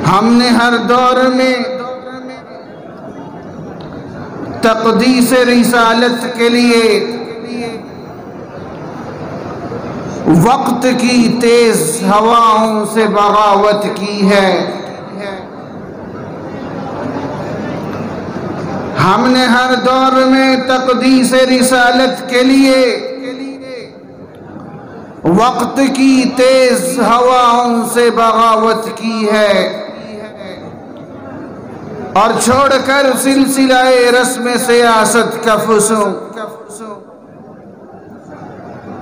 ہم نے ہر دور میں تقدیس رسالت کے لیے وقت کی تیز ہواؤں سے بغاوت کی ہے۔ ہم نے ہر دور میں تقدیس رسالت کے لیے وقت کی تیز ہواؤں سے بغاوت کی ہے، اور چھوڑ کر سلسلہ رسم سیاست کا فسوں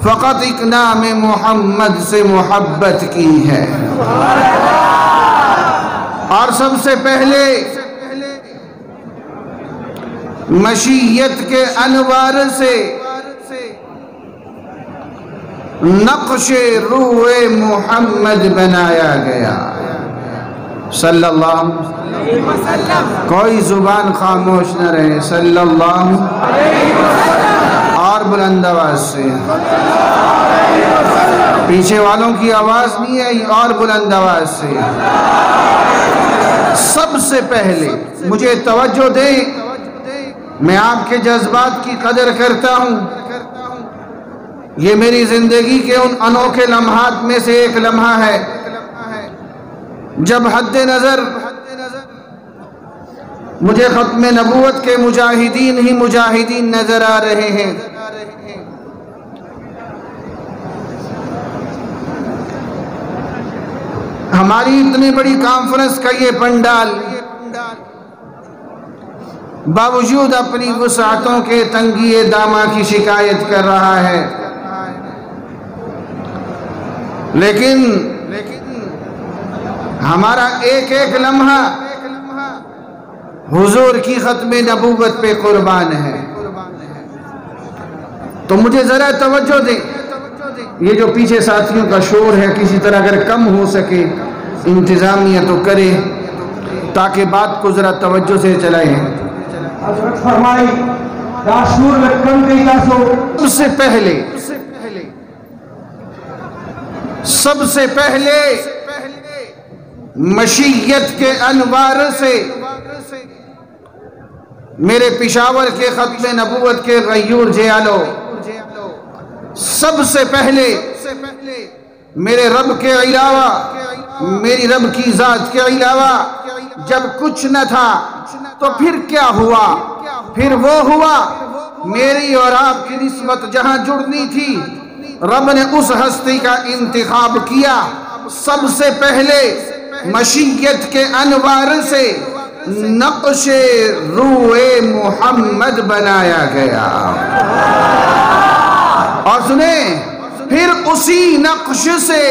فقط ایک نام محمد سے محبت کی ہے۔ اور سب سے پہلے مشیت کے انوار سے نقش روح محمد بنایا گیا صلی اللہ علیہ وسلم۔ کوئی زبان خاموش نہ رہے، صلی اللہ علیہ وسلم، اور بلند آواز سے، پیچھے والوں کی آواز نہیں ہے، اور بلند آواز سے۔ سب سے پہلے مجھے توجہ دیں، میں آپ کے جذبات کی قدر کرتا ہوں، یہ میری زندگی کے ان انوکھے لمحات میں سے ایک لمحہ ہے جب حد نظر مجھے ختم نبوت کے مجاہدین ہی مجاہدین نظر آ رہے ہیں۔ ہماری اتنی بڑی کانفرنس کا یہ پنڈال باوجود اپنی وسعتوں کے تنگی دامہ کی شکایت کر رہا ہے، لیکن ہمارا ایک ایک لمحہ حضور کی ختم نبوت پہ قربان ہے۔ تو مجھے ذرا توجہ دیں، یہ جو پیچھے ساتھیوں کا شور ہے کسی طرح اگر کم ہو سکے انتظامیہ تو کرے، تاکہ بات کو ذرا توجہ سے چلائیں۔ حضرت فرمائی داشور لکھن کے تاسو سب سے پہلے مشیت کے انوار سے میرے پشاور کے ختم نبوت کے غیور جیالو، سب سے پہلے میرے رب کے علاوہ، میری رب کی ذات کے علاوہ جب کچھ نہ تھا تو پھر کیا ہوا؟ پھر وہ ہوا میری اور آپ کی نسبت جہاں جڑنی تھی، رب نے اس ہستی کا انتخاب کیا۔ سب سے پہلے مشیت کے انوار سے نقش روح محمد بنایا گیا، اور سنیں، پھر اسی نقش سے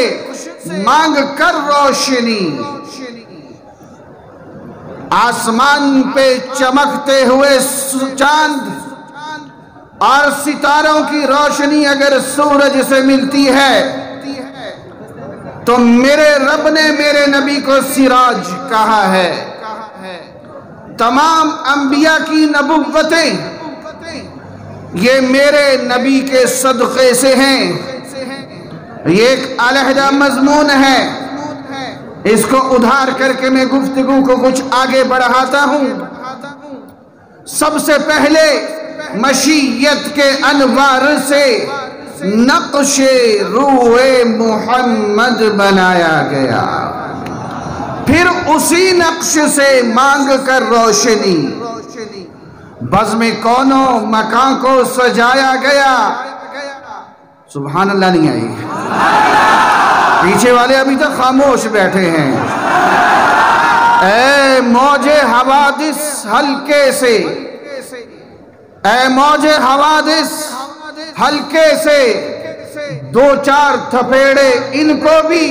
مانگ کر روشنی آسمان پہ چمکتے ہوئے چاند اور ستاروں کی روشنی اگر سورج سے ملتی ہے تو میرے رب نے میرے نبی کو سراج کہا ہے۔ تمام انبیاء کی نبوتیں یہ میرے نبی کے صدقے سے ہیں، یہ ایک علیحدہ مضمون ہے، اس کو ادھار کر کے میں گفتگو کو کچھ آگے بڑھاتا ہوں۔ سب سے پہلے مشیت کے انوار سے نقش روح محمد بنایا گیا، پھر اسی نقش سے مانگ کر روشنی بزم کونوں مکان کو سجایا گیا۔ سبحان اللہ نہیں آئی، پیچھے والے ابھی تک خاموش بیٹھے ہیں۔ اے موج حوادث ہلکے سے، اے موج حوادث ہلکے سے دو چار تھپیڑے ان کو بھی،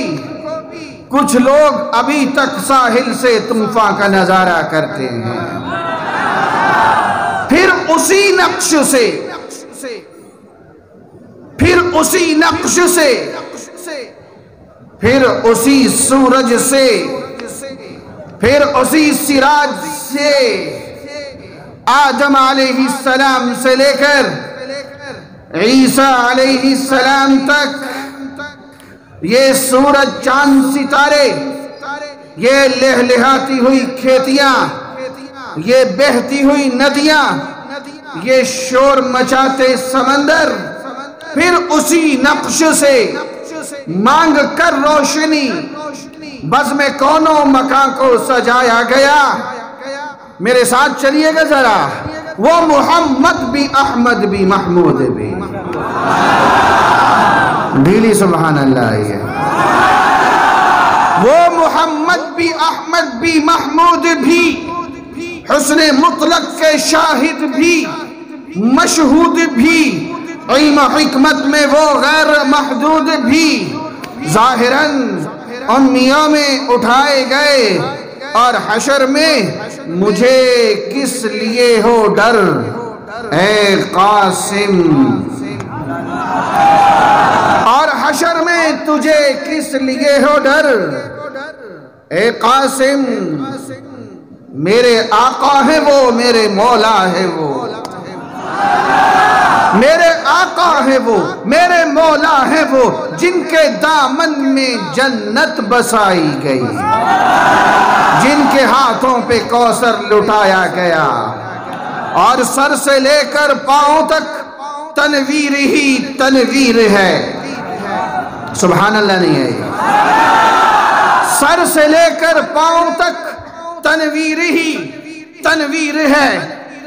کچھ لوگ ابھی تک ساحل سے طوفان کا نظارہ کرتے ہیں۔ پھر اسی نقش سے، پھر اسی نقش سے، پھر اسی سورج سے، پھر اسی سراج سے آدم علیہ السلام سے لے کر عیسیٰ علیہ السلام تک یہ سورج چاند ستارے یہ لہلہاتی ہوئی کھیتیاں، یہ بہتی ہوئی ندیاں، یہ شور مچاتے سمندر، پھر اسی نقش سے مانگ کر روشنی بزم کونوں مکان کو سجایا گیا۔ میرے ساتھ چلیے گا ذرا، وہ محمد بھی احمد بھی محمود بھی، ڈھیلی سبحان اللہ ہے، وہ محمد بھی احمد بھی محمود بھی، حسن مطلق کے شاہد بھی، مشہود بھی، علم حکمت میں وہ غیر محدود بھی، ظاہراً امیوں میں اٹھائے گئے اور حشر میں مجھے کس لیے ہو ڈر اے قاسم، اور حشر میں تجھے کس لیے ہو ڈر اے قاسم، میرے آقا ہے وہ، میرے مولا ہے وہ، میرے آقا ہے وہ، میرے مولا ہے وہ، جن کے دامن میں جنت بسائی گئی، جن کے ہاتھوں پہ کوثر لٹایا گیا، اور سر سے لے کر پاؤں تک تنویر ہی تنویر ہے، سبحان اللہ نہیں ہے، سر سے لے کر پاؤں تک تنویر ہی تنویر ہے،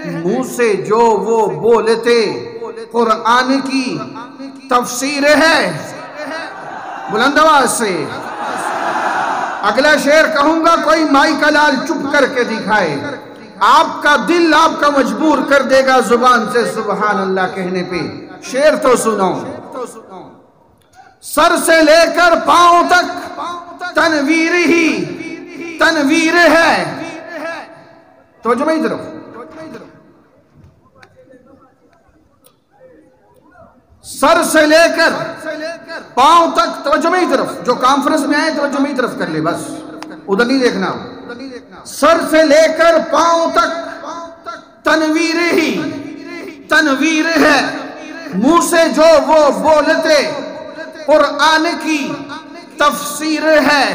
منہ سے جو وہ بولتے قرآن کی تفسیر ہے، بلند آواز سے اگلا شعر کہوں گا، کوئی مائی کا لال چپ کر کے دکھائے، آپ کا دل آپ کا مجبور کر دے گا زبان سے سبحان اللہ کہنے پہ، شعر تو سنو، سر سے لے کر پاؤں تک تنویر ہی تنویر ہے، توجہ میں ادھر سر سے لے کر پاؤں تک، توجہ میں طرف، جو کانفرنس میں آئے توجہ میں طرف کر لے، بس ادھر نہیں دیکھنا، سر سے لے کر پاؤں تک تنویر ہی تنویر ہے، منہ سے جو وہ بولتے قرآن کی تفسیر ہے،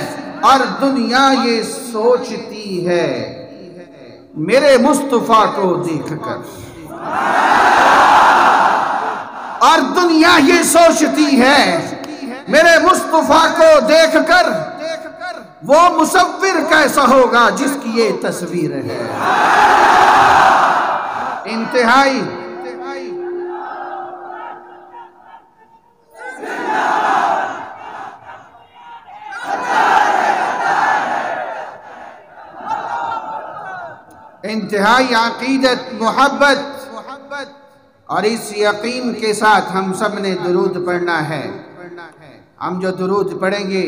اور دنیا یہ سوچتی ہے میرے مصطفیٰ کو دیکھ کر، اور دنیا یہ سوچتی ہے میرے مصطفیٰ کو دیکھ کر وہ مصور کیسا ہوگا جس کی یہ تصویر ہے، انتہائی انتہائی عقیدت محبت اور اس یقین کے ساتھ ہم سب نے درود پڑھنا ہے، ہم جو درود پڑھیں گے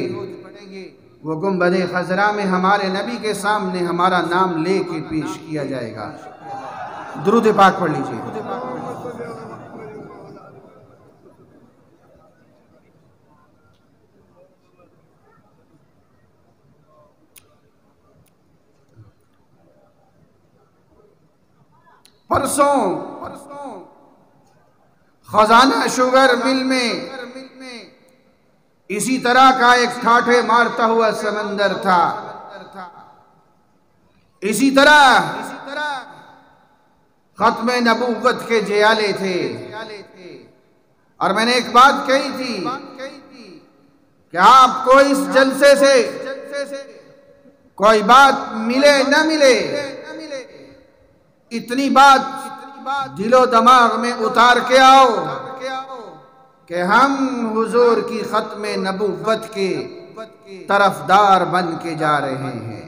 وہ گنبد خضرا میں ہمارے نبی کے سامنے ہمارا نام لے کے پیش کیا جائے گا، درود پاک پڑھ لیجئے۔ پرسوں خزانہ شوگر مل میں اسی طرح کا ایک ٹھاٹھے مارتا ہوا سمندر تھا، اسی طرح ختم نبوت کے جیالے تھے، اور میں نے ایک بات کہی تھی کہ آپ کو اس جلسے سے کوئی بات ملے نہ ملے، اتنی بات دل و دماغ میں اتار کے آؤ کہ ہم حضور کی ختم نبوت کے طرفدار بن کے جا رہے ہیں۔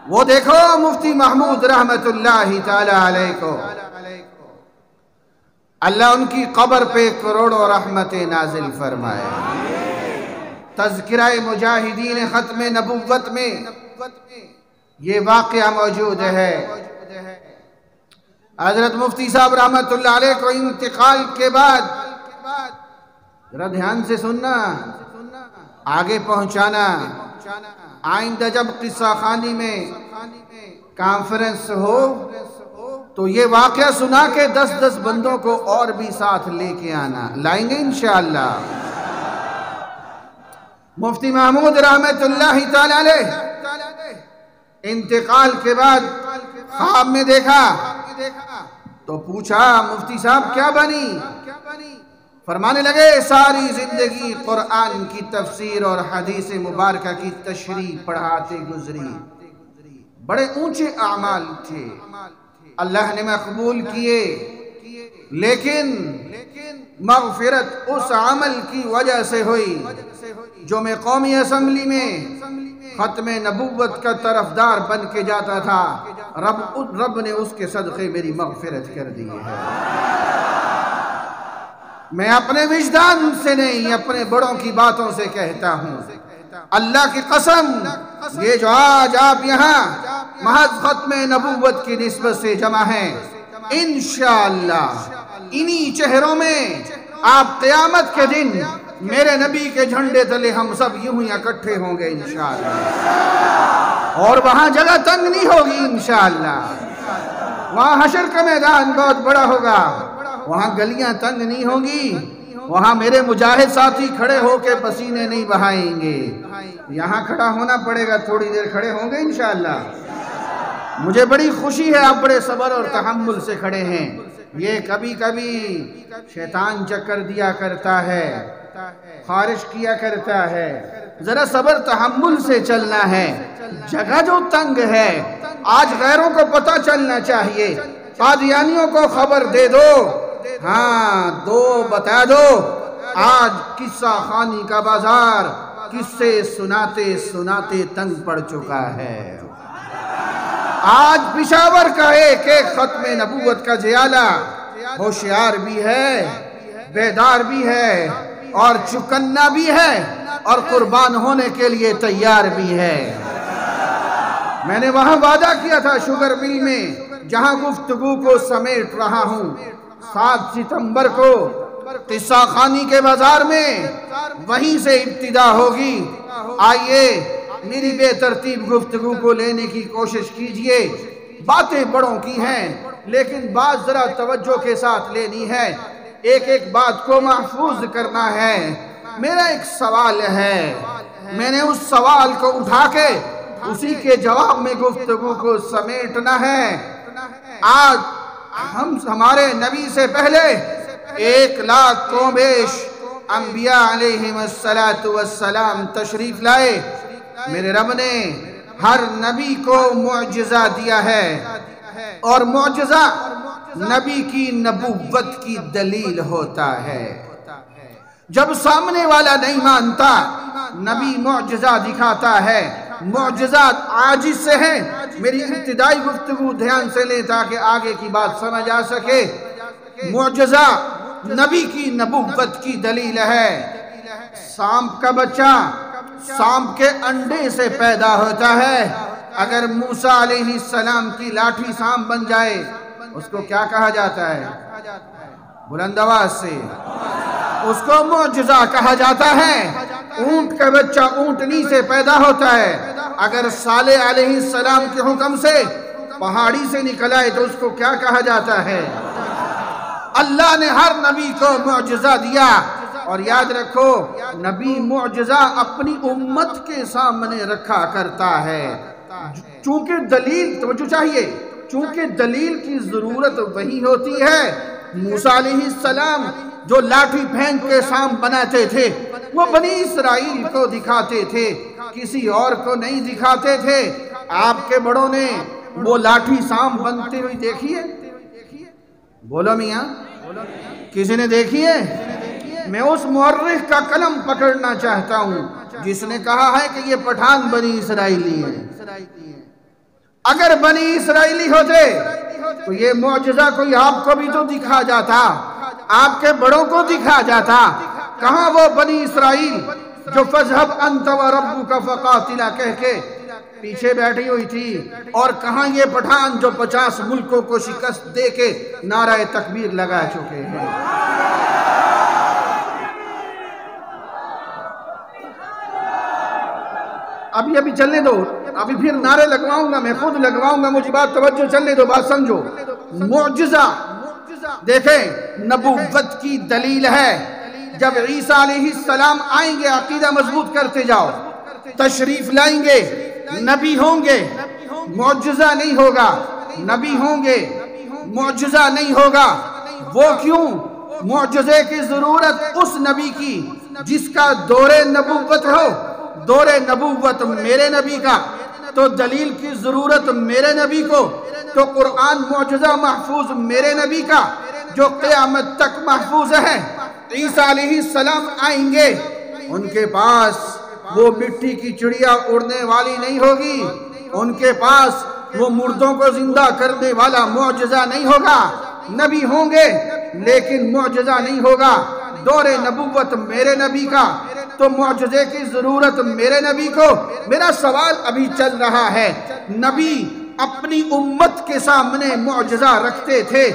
وہ دیکھو مفتی محمود رحمت اللہ تعالی علیہ کو، اللہ ان کی قبر پہ کروڑوں رحمتیں نازل فرمائے۔ تذکرہ مجاہدین ختم نبوت میں یہ واقعہ موجود ہے۔ حضرت مفتی صاحب رحمت اللہ علیہ کو انتقال کے بعد، ذرا دھیان سے سننا، آگے پہنچانا، آئندہ جب قصہ خانی میں کانفرنس ہو تو یہ واقعہ سنا کے 10 بندوں کو اور بھی ساتھ لے کے آنا، لائیں گے انشاءاللہ۔ مفتی محمود رحمت اللہ تعالی علیہ انتقال کے بعد خواب میں دیکھا تو پوچھا مفتی صاحب کیا بنی؟ فرمانے لگے ساری زندگی قرآن کی تفسیر اور حدیث مبارکہ کی تشریح پڑھاتے گزری، بڑے اونچے اعمال تھے، اللہ نے مقبول کیے، لیکن مغفرت اس عمل کی وجہ سے ہوئی جو میں قومی اسمبلی میں ختم نبوت کا طرفدار بن کے جاتا تھا، رب نے اس کے صدقے میری مغفرت کر دی ہے۔ میں اپنے وجدان سے نہیں، اپنے بڑوں کی باتوں سے کہتا ہوں، اللہ کی قسم یہ جو آج آپ یہاں محض ختم نبوت کی نسبت سے جمع ہیں، انشاءاللہ انہی چہروں میں آپ قیامت کے دن میرے نبی کے جھنڈے تلے ہم سب یوں ہی اکٹھے ہوں گے انشاءاللہ، اور وہاں جگہ تنگ نہیں ہوگی انشاءاللہ، وہاں حشر کا میدان بہت بڑا ہوگا، وہاں گلیاں تنگ نہیں ہوں گی، وہاں میرے مجاہد ساتھی کھڑے ہو کے پسینے نہیں بہائیں گے، یہاں کھڑا ہونا پڑے گا، تھوڑی دیر کھڑے ہوں گے انشاءاللہ۔ مجھے بڑی خوشی ہے آپ بڑے صبر اور تحمل سے کھڑے ہیں، یہ کبھی کبھی شیطان چکر دیا کرتا ہے، خارش کیا کرتا ہے، ذرا صبر تحمل سے چلنا ہے، جگہ جو تنگ ہے آج غیروں کو پتہ چلنا چاہیے، قادیانیوں کو خبر دے دو، ہاں دو بتا دو، آج قصہ خانی کا بازار قصے سناتے سناتے تنگ پڑ چکا ہے، آج پشاور کا ایک ایک ختم نبوت کا جیالہ ہوشیار بھی ہے، بیدار بھی ہے، اور چکنا بھی ہے، اور قربان ہونے کے لیے تیار بھی ہے۔ میں نے وہاں وعدہ کیا تھا شوگر مل میں، جہاں گفتگو کو سمیٹ رہا ہوں، 7 ستمبر کو قصہ خانی کے بازار میں وہیں سے ابتدا ہوگی، آئیے میری بے ترتیب گفتگو کو لینے کی کوشش کیجئے، باتیں بڑوں کی ہیں لیکن بات ذرا توجہ کے ساتھ لینی ہے، ایک ایک بات کو محفوظ کرنا ہے۔ میرا ایک سوال ہے، میں نے اس سوال کو اٹھا کے اسی کے جواب میں گفتگو کو سمیٹنا ہے۔ آج ہمارے نبی سے پہلے 1 لاکھ کو بیش انبیاء علیہم السلام تشریف لائے، میرے رب نے ہر نبی کو معجزہ دیا ہے، اور معجزہ نبی کی نبوت کی دلیل ہوتا ہے۔ جب سامنے والا نہیں مانتا نبی معجزہ دکھاتا ہے، معجزات عاجز سے ہیں، میری ابتدائی گفتگو دھیان سے لیں تاکہ آگے کی بات سمجھ آ سکے، معجزہ نبی کی نبوت کی دلیل ہے۔ سانپ کا بچہ سانپ کے انڈے سے پیدا ہوتا ہے، اگر موسیٰ علیہ السلام کی لاٹھی سانپ بن جائے اس کو کیا کہا جاتا ہے؟ بلند آواز سے، اس کو معجزہ کہا جاتا ہے۔ اونٹ کا بچہ اونٹنی سے پیدا ہوتا ہے، اگر صالح علیہ السلام کے حکم سے پہاڑی سے نکل آئے تو اس کو کیا کہا جاتا ہے؟ اللہ نے ہر نبی کو معجزہ دیا، اور یاد رکھو نبی معجزہ اپنی امت کے سامنے رکھا کرتا ہے، چونکہ دلیل توجہ چاہیے، چونکہ دلیل کی ضرورت وہی ہوتی ہے۔ موسیٰ علیہ السلام جو لاٹھی پھینک کے سانپ بناتے تھے وہ بنی اسرائیل کو دکھاتے تھے، کسی اور کو نہیں دکھاتے تھے۔ آپ کے بڑوں نے وہ لاٹھی سانپ بنتے ہوئی دیکھی ہے؟ بولو میاں، کسی نے دیکھی ہے؟ میں اس مورخ کا قلم پکڑنا چاہتا ہوں جس نے کہا ہے کہ یہ پٹھان بنی اسرائیلی ہیں۔ اگر بنی اسرائیلی ہوتے تو یہ معجزہ کوئی آپ کو بھی تو دکھا جاتا، آپ کے بڑوں کو دکھا جاتا۔ کہاں وہ بنی اسرائیل جو فَاذْهَبْ أَنْتَ وَرَبُّكَ فَقَاتِلَا کہہ کے پیچھے بیٹھی ہوئی تھی، اور کہاں یہ پٹھان جو 50 ملکوں کو شکست دے کے نعرہ تکبیر لگا چکے ہیں۔ ابھی چلنے دو، ابھی پھر نعرے لگواؤں گا، میں خود لگواؤں گا، مجھے بات توجہ چلنے دو، بات سمجھو۔ معجزہ دیکھیں نبوت کی دلیل ہے، جب عیسیٰ علیہ السلام آئیں گے عقیدہ مضبوط کرتے جاؤ، تشریف لائیں گے، نبی ہوں گے، معجزہ نہیں ہوگا، نبی ہوں گے، معجزہ نہیں ہوگا۔ وہ کیوں؟ معجزے کی ضرورت اس نبی کی جس کا دور نبوت ہو، دور نبوت میرے نبی کا، تو دلیل کی ضرورت میرے نبی کو، تو قرآن معجزہ محفوظ میرے نبی کا جو قیامت تک محفوظ ہے۔ عیسیٰ علیہ السلام آئیں گے، ان کے پاس وہ مٹی کی چڑیا اڑنے والی نہیں ہوگی، ان کے پاس وہ مردوں کو زندہ کرنے والا معجزہ نہیں ہوگا۔ نبی ہوں گے لیکن معجزہ نہیں ہوگا، دور نبوت میرے نبی کا، تو معجزے کی ضرورت میرے نبی کو۔ میرا سوال ابھی چل رہا ہے، نبی اپنی امت کے سامنے معجزہ رکھتے تھے،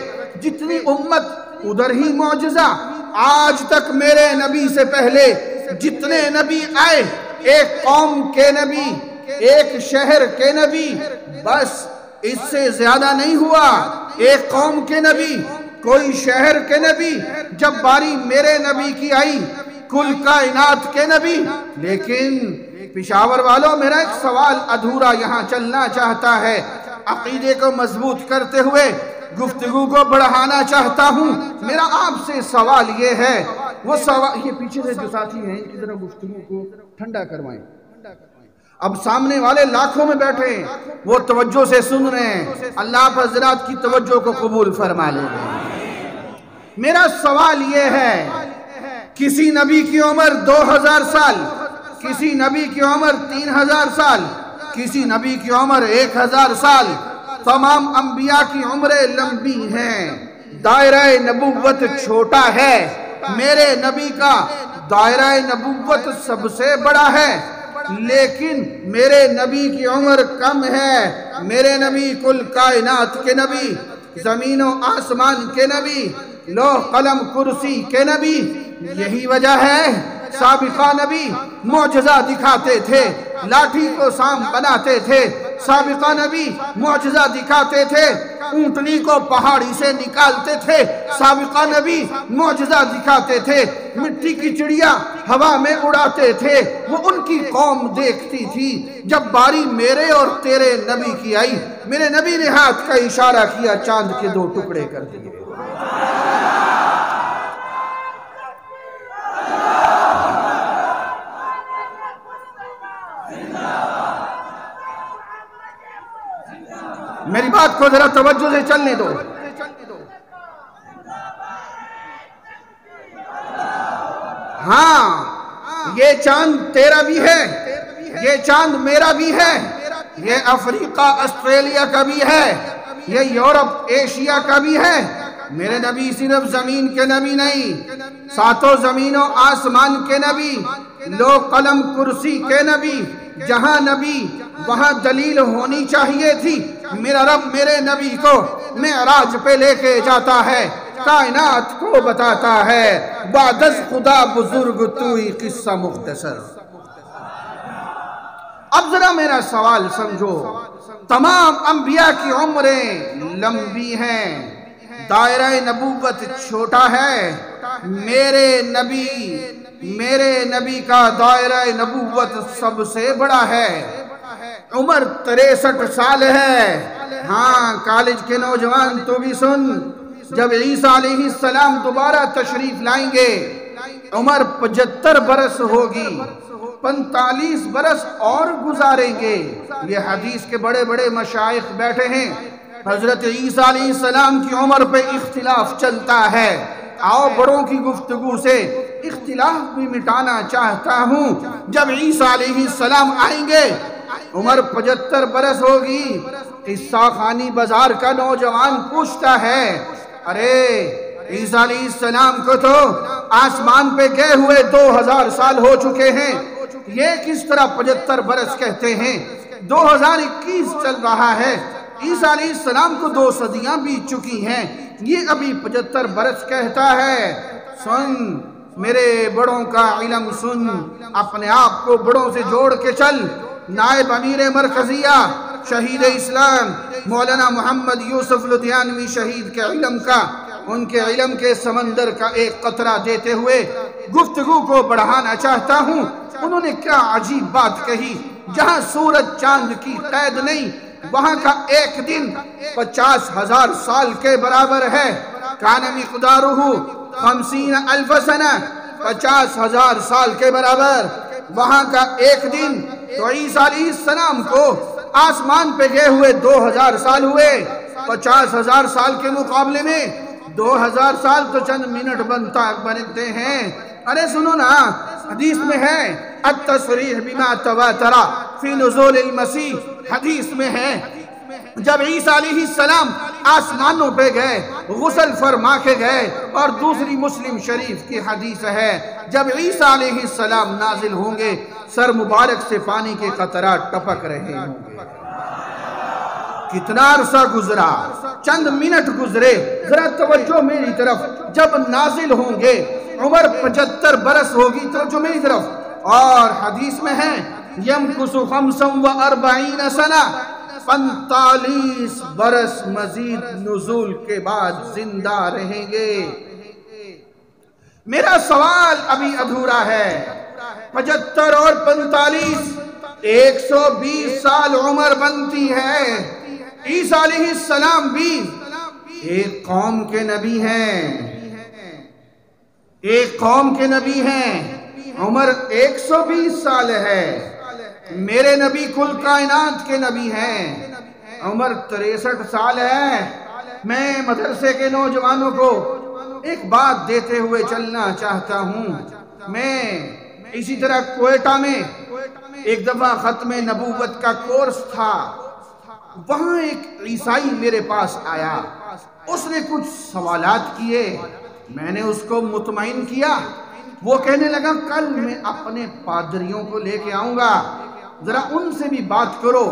جتنی امت ادھر ہی معجزہ۔ آج تک میرے نبی سے پہلے جتنے نبی آئے، ایک قوم کے نبی، ایک شہر کے نبی، بس اس سے زیادہ نہیں ہوا۔ ایک قوم کے نبی، کوئی شہر کے نبی، جب باری میرے نبی کی آئی کل کائنات کے نبی۔ لیکن پشاور والوں، میرا ایک سوال ادھورا یہاں چلنا چاہتا ہے، عقیدے کو مضبوط کرتے ہوئے گفتگو کو بڑھانا چاہتا ہوں۔ میرا آپ سے سوال یہ ہے، وہ سوال یہ پیچھے سے جو ساتھی ہیں ان کی ذرا گفتگو کو ٹھنڈا کروائیں۔ اب سامنے والے لاکھوں میں بیٹھے ہیں، وہ توجہ سے سن رہے ہیں، اللہ آپ حضرات کی توجہ کو قبول فرما لے گئے۔ میرا سوال یہ ہے، کسی نبی کی عمر 2000 سال، کسی نبی کی عمر 3000 سال، کسی نبی کی عمر 1000 سال، تمام انبیاء کی عمریں لمبی ہیں، دائرہ نبوت چھوٹا ہے، میرے نبی کا دائرہ نبوت سب سے بڑا ہے، لیکن میرے نبی کی عمر کم ہے۔ میرے نبی کل کائنات کے نبی، زمین و آسمان کے نبی، لوح قلم کرسی کے نبی۔ یہی وجہ ہے سابقہ نبی معجزہ دکھاتے تھے، لاٹھی کو سام بناتے تھے، سابقہ نبی معجزہ دکھاتے تھے، اونٹنی کو پہاڑی سے نکالتے تھے، سابقہ نبی معجزہ دکھاتے تھے، مٹی کی چڑیا ہوا میں اڑاتے تھے۔ وہ ان کی قوم دیکھتی تھی، جب باری میرے اور تیرے نبی کی آئی، میرے نبی نے ہاتھ کا اشارہ کیا، چاند کے 2 ٹکڑے کر دیے۔ میری بات کو ذرا توجہ سے چلنے دو۔ ہاں، یہ چاند تیرا بھی ہے، یہ چاند میرا بھی ہے، یہ افریقہ آسٹریلیا کا بھی ہے، یہ یورپ ایشیا کا بھی ہے۔ میرے نبی صرف زمین کے نبی نہیں، 7 زمین و آسمان کے نبی، لوح قلم کرسی کے نبی۔ جہاں نبی وہاں دلیل ہونی چاہیے تھی۔ میرا رب میرے نبی کو معراج پہ لے کے جاتا ہے، کائنات کو بتاتا ہے، بعد از خدا بزرگ توئی قصہ مختصر۔ اب ذرا میرا سوال سمجھو، تمام انبیاء کی عمریں لمبی ہیں، دائرہ نبوت چھوٹا ہے، میرے نبی کا دائرہ نبوت سب سے بڑا ہے، عمر 63 سال ہے۔ ہاں، کالج کے نوجوان تو بھی سن، جب عیسیٰ علیہ السلام دوبارہ تشریف لائیں گے، عمر 75 برس ہوگی، 45 برس اور گزاریں گے۔ یہ حدیث کے بڑے بڑے مشائخ بیٹھے ہیں، حضرت عیسیٰ علیہ السلام کی عمر پہ اختلاف چلتا ہے۔ آؤ بڑوں کی گفتگو سے اختلاف بھی مٹانا چاہتا ہوں۔ جب عیسیٰ علیہ السلام آئیں گے، عمر 75 برس ہوگی۔ قصہ خانی بازار کا نوجوان پوچھتا ہے، ارے عیسیٰ علیہ السلام کو تو آسمان پہ گئے ہوئے 2000 سال ہو چکے ہیں، یہ کس طرح 75 برس کہتے ہیں؟ 2021 چل رہا ہے، عیسیٰ علیہ السلام کو 2 صدیاں بیت چکی ہیں، یہ ابھی 75 برس کہتا ہے۔ سن، میرے بڑوں کا علم سن، اپنے آپ کو بڑوں سے جوڑ کے چل۔ نائب امیر مرکزیہ شہید اسلام مولانا محمد یوسف لدھیانوی شہید کے علم کا ان کے علم کے سمندر کا ایک قطرہ دیتے ہوئے گفتگو کو بڑھانا چاہتا ہوں۔ انہوں نے کیا عجیب بات کہی، جہاں سورج چاند کی قید نہیں وہاں کا ایک دن 50,000 سال کے برابر ہے۔ کان مقدارہ 50,000 سنہ، 50,000 سال کے برابر وہاں کا ایک دن۔ تو عیسیٰ علیہ السلام کو آسمان پہ گئے ہوئے 2,000 سال ہوئے، 50,000 سال کے مقابلے میں 2,000 سال تو چند منٹ بنتے ہیں۔ ارے سنو نا، حدیث میں ہے التصریح بما تواتر فی نزول المسیح، حدیث میں ہے جب عیسیٰ علیہ السلام آسمانوں پہ گئے غسل فرما کے گئے، اور دوسری مسلم شریف کی حدیث ہے جب عیسیٰ علیہ السلام نازل ہوں گے سر مبارک سے پانی کے قطرات ٹپک رہے ہوں گے۔ کتنا عرصہ گزرا، چند منٹ گزرے، ذرا توجہ میری طرف، جب نازل ہوں گے عمر 75 برس ہوگی، توجہ میری طرف، اور حدیث میں ہے یمکث 45 سنہ، 45 برس مزید نزول کے بعد زندہ رہیں گے۔ میرا سوال ابھی ادھورا ہے، 75 اور 45 120 سال عمر بنتی ہے۔ عیسیٰ علیہ السلام بھی ایک قوم کے نبی ہیں، ایک قوم کے نبی ہیں، عمر 120 سال ہے۔ میرے نبی کل کائنات کے نبی ہیں، عمر 63 سال ہے۔ میں مدرسے کے نوجوانوں کو ایک بات دیتے ہوئے چلنا چاہتا ہوں۔ میں اسی طرح کوئٹہ میں ایک دفعہ ختم نبوت کا کورس تھا، وہاں ایک عیسائی میرے پاس آیا، اس نے کچھ سوالات کیے، میں نے اس کو مطمئن کیا۔ وہ کہنے لگا کل میں اپنے پادریوں کو لے کے آؤں گا، ذرا ان سے بھی بات کرو۔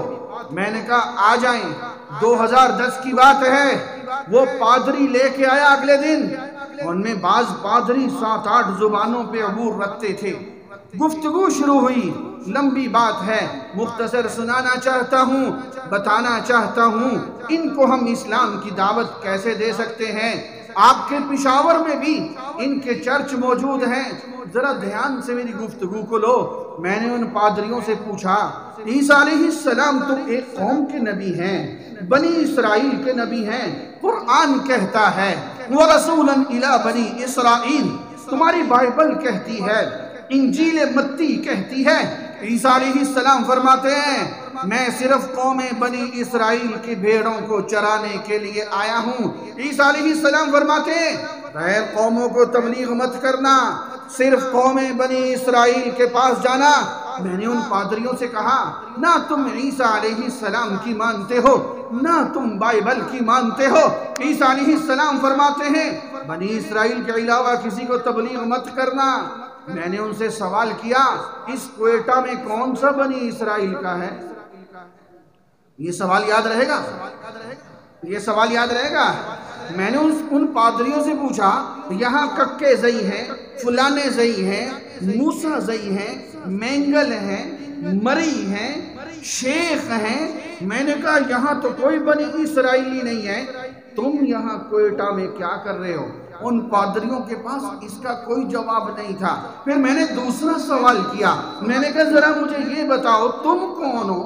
میں نے کہا آ جائیں، 2010 کی بات ہے۔ وہ پادری لے کے آیا اگلے دن، ان میں بعض پادری 7-8 زبانوں پہ عبور رکھتے تھے۔ گفتگو شروع ہوئی، لمبی بات ہے، مختصر سنانا چاہتا ہوں، بتانا چاہتا ہوں ان کو ہم اسلام کی دعوت کیسے دے سکتے ہیں۔ آپ کے پشاور میں بھی ان کے چرچ موجود ہیں، ذرا دھیان سے میری گفتگو کو لو۔ میں نے ان پادریوں سے پوچھا عیسیٰ علیہ السلام تو ایک قوم کے نبی ہیں، بنی اسرائیل کے نبی ہیں، قرآن کہتا ہے وَرَسُولًا إِلَىٰ بَنِي إِسْرَائِيل، تمہاری بائبل کہتی ہے، انجیل متی کہتی ہے۔ عیسیٰ علیہ السلام فرماتے ہیں میں صرف قوم بنی اسرائیل کی بھیڑوں کو چرانے کے لیے آیا ہوں۔ عیسیٰ علیہ السلام فرماتے ہیں غیر قوموں کو تبلیغ مت کرنا، صرف قوم بنی اسرائیل کے پاس جانا۔ میں نے ان پادریوں سے کہا نہ تم عیسیٰ علیہ السلام کی مانتے ہو، نہ تم بائبل کی مانتے ہو۔ عیسیٰ علیہ السلام فرماتے ہیں بنی اسرائیل کے علاوہ کسی کو تبلیغ مت کرنا۔ میں نے ان سے سوال کیا اس کوئٹہ میں کون سا بنی اسرائیل کا ہے؟ یہ سوال یاد رہے گا، یہ سوال یاد رہے گا۔ میں نے ان پادریوں سے پوچھا یہاں ککے زئی ہیں، فلانے زئی ہیں، موسیٰ زئی ہیں، مینگل ہیں، مری ہیں، شیخ ہیں۔ میں نے کہا یہاں تو کوئی بنی اسرائیلی نہیں ہے، تم یہاں کوئٹہ میں کیا کر رہے ہو؟ ان پادریوں کے پاس اس کا کوئی جواب نہیں تھا۔ پھر میں نے دوسرا سوال کیا، میں نے کہا ذرا مجھے یہ بتاؤ تم کون ہو؟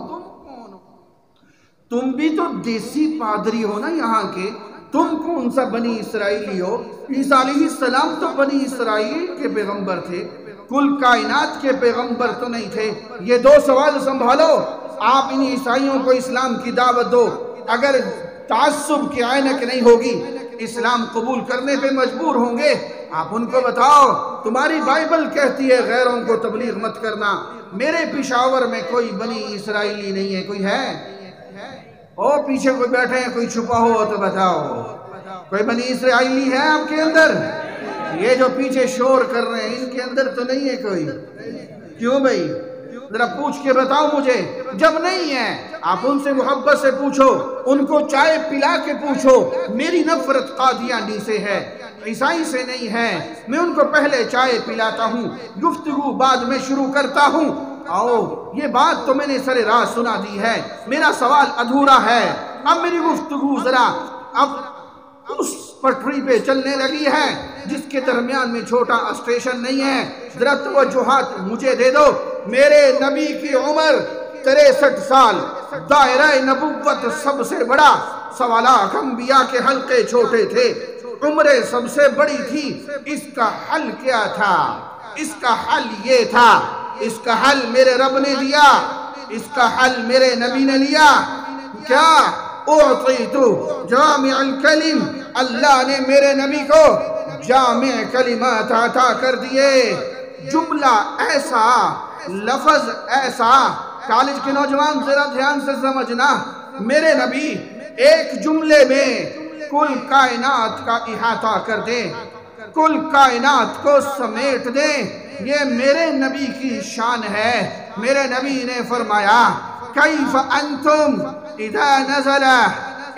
تم بھی تو دیسی پادری ہو نا یہاں کے، تم کون سا بنی اسرائیلی ہو؟ عیسیٰ علیہ السلام تو بنی اسرائیل کے پیغمبر تھے، کل کائنات کے پیغمبر تو نہیں تھے۔ یہ دو سوال سنبھالو، آپ ان عیسائیوں کو اسلام کی دعوت دو، اگر تعصب کی عینک نہیں ہوگی اسلام قبول کرنے پہ مجبور ہوں گے۔ آپ ان کو بتاؤ تمہاری بائبل کہتی ہے غیروں کو تبلیغ مت کرنا، میرے پشاور میں کوئی بنی اسرائیلی نہیں ہے، کوئی ہے؟ او پیچھے کوئی بیٹھے ہیں، کوئی چھپا ہو تو بتاؤ، کوئی بنی اسرائیلی ہے آپ کے اندر؟ یہ جو پیچھے شور کر رہے ہیں ان کے اندر تو نہیں ہے کوئی؟ کیوں بھائی؟ ذرا پوچھ کے بتاؤ مجھے۔ جب نہیں ہے آپ ان سے محبت سے پوچھو، ان کو چائے پلا کے پوچھو۔ میری نفرت قادیانی سے ہے، عیسائی سے نہیں ہے۔ میں ان کو پہلے چائے پلاتا ہوں، گفتگو بعد میں شروع کرتا ہوں۔ آؤ یہ بات تو میں نے سر راہ سنا دی ہے، میرا سوال ادھورا ہے۔ اب میری گفتگو ذرا اب اس پٹری پہ چلنے لگی ہے جس کے درمیان میں چھوٹا اسٹیشن نہیں ہے. ذرا توجہات مجھے دے دو. میرے نبی کی عمر 63 سال، دائرہ نبوت سب سے بڑا، 1.25 لاکھ انبیاء کے حلقے چھوٹے تھے، عمریں سب سے بڑی تھی. اس کا حل کیا تھا؟ اس کا حل یہ تھا، اس کا حل میرے رب نے دیا، اس کا حل میرے نبی نے لیا. کیا؟ اعطیتو جامع الکلم، اللہ نے میرے نبی کو جامع کلمات عطا کر دیے. جملہ ایسا، لفظ ایسا. کالج کے نوجوان ذرا دھیان سے سمجھنا، میرے نبی ایک جملے میں کل کائنات کا احاطہ کر دیں، کل کائنات کو سمیٹ دیں. یہ میرے نبی کی شان ہے. میرے نبی نے فرمایا کیف انتم اذا نزل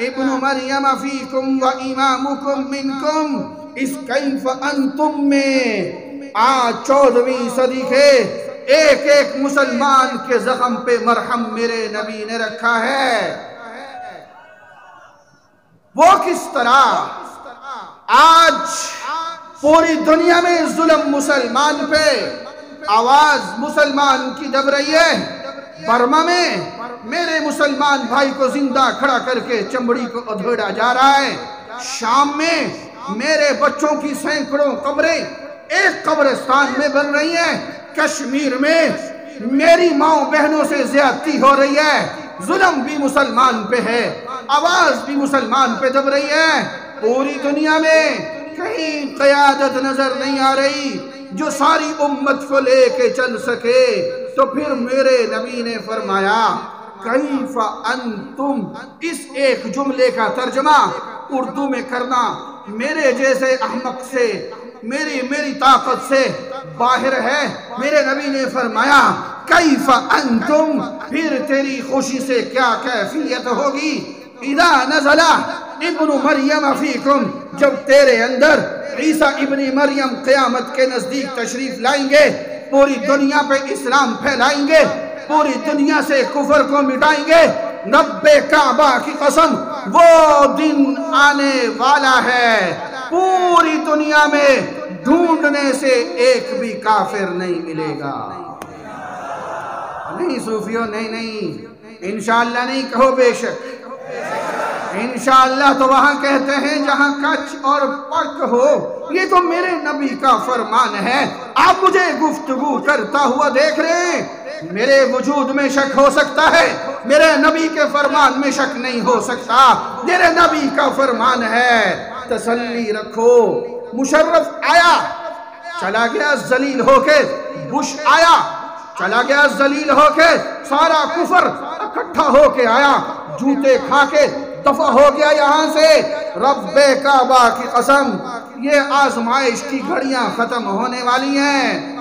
ابن مریم فیکم و امامکم منکم. اس کیف انتم میں آج 14ویں صدی کے ایک ایک مسلمان کے زخم پہ مرہم میرے نبی نے رکھا ہے. وہ کس طرح آج پوری دنیا میں ظلم مسلمان پہ، آواز مسلمان کی دب رہی ہے. برما میں میرے مسلمان بھائی کو زندہ کھڑا کر کے چمڑی کو ادھیڑا جا رہا ہے. شام میں میرے بچوں کی سینکڑوں قبریں ایک قبرستان میں بن رہی ہیں. کشمیر میں میری ماؤں بہنوں سے زیادتی ہو رہی ہے. ظلم بھی مسلمان پہ ہے، آواز بھی مسلمان پہ دب رہی ہے. پوری دنیا میں کہیں قیادت نظر نہیں آ رہی جو ساری امت کو لے کے چل سکے. تو پھر میرے نبی نے فرمایا کیف انتم. اس ایک جملے کا ترجمہ اردو میں کرنا میرے جیسے احمق سے، میری طاقت سے باہر ہے. میرے نبی نے فرمایا کیف انتم، پھر تیری خوشی سے کیا کیفیت ہوگی. اذا نزل ابن مریم فیکم، جب تیرے اندر عیسیٰ ابن مریم قیامت کے نزدیک تشریف لائیں گے، پوری دنیا پہ اسلام پھیلائیں گے، پوری دنیا سے کفر کو مٹائیں گے. رب کعبہ کی قسم، وہ دن آنے والا ہے پوری دنیا میں ڈھونڈنے سے ایک بھی کافر نہیں ملے گا. نہیں صوفیوں، نہیں انشاءاللہ نہیں کہو، بے شک انشاءاللہ تو وہاں کہتے ہیں جہاں کچھ اور پک ہو. یہ تو میرے نبی کا فرمان ہے. آپ مجھے گفتگو کرتا ہوا دیکھ رہے ہیں، میرے وجود میں شک ہو سکتا ہے، میرے نبی کے فرمان میں شک نہیں ہو سکتا. میرے نبی کا فرمان ہے. تسلی رکھو. مشرف آیا، چلا گیا ذلیل ہو کے. بش آیا، چلا گیا ذلیل ہو کے. سارا کفر اکٹھا ہو کے آیا، جوتے کھا کے دفع ہو گیا یہاں سے. رب کعبہ کی قسم، یہ آزمائش کی گھڑیاں ختم ہونے والی ہیں.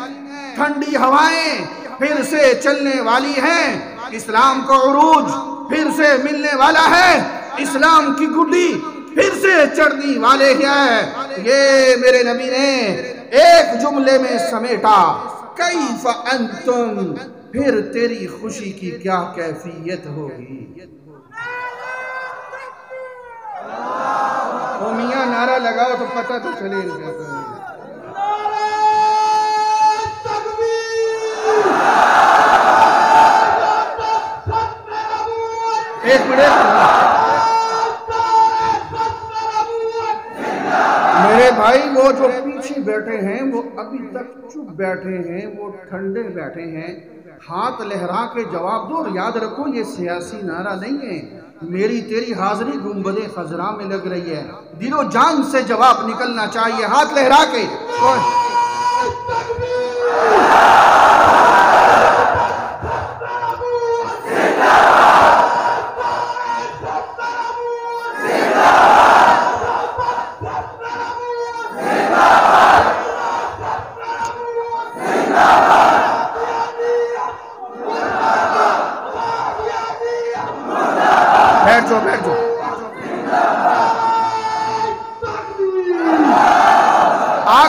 ٹھنڈی ہوائیں پھر سے چلنے والی ہیں. اسلام کو عروج پھر سے ملنے والا ہے. اسلام کی گڈی پھر سے چڑھنے والے ہیں. یہ میرے نبی نے ایک جملے میں سمیٹا کیف انتم، پھر تیری خوشی کی کیا کیفیت ہوگی. وہ میاں نعرہ لگاؤ تو پتہ تو چلے. ایک منٹ میرے بھائی، وہ جو پیچھے بیٹھے ہیں وہ ابھی تک چپ بیٹھے ہیں، وہ ٹھنڈے بیٹھے ہیں. ہاتھ لہرا کے جواب دو. اور یاد رکھو یہ سیاسی نعرہ نہیں ہے. میری تیری حاضری گنبد خضرا میں لگ رہی ہے. دل و جان سے جواب نکلنا چاہیے. ہاتھ لہرا کے. بیٹھ جاؤ.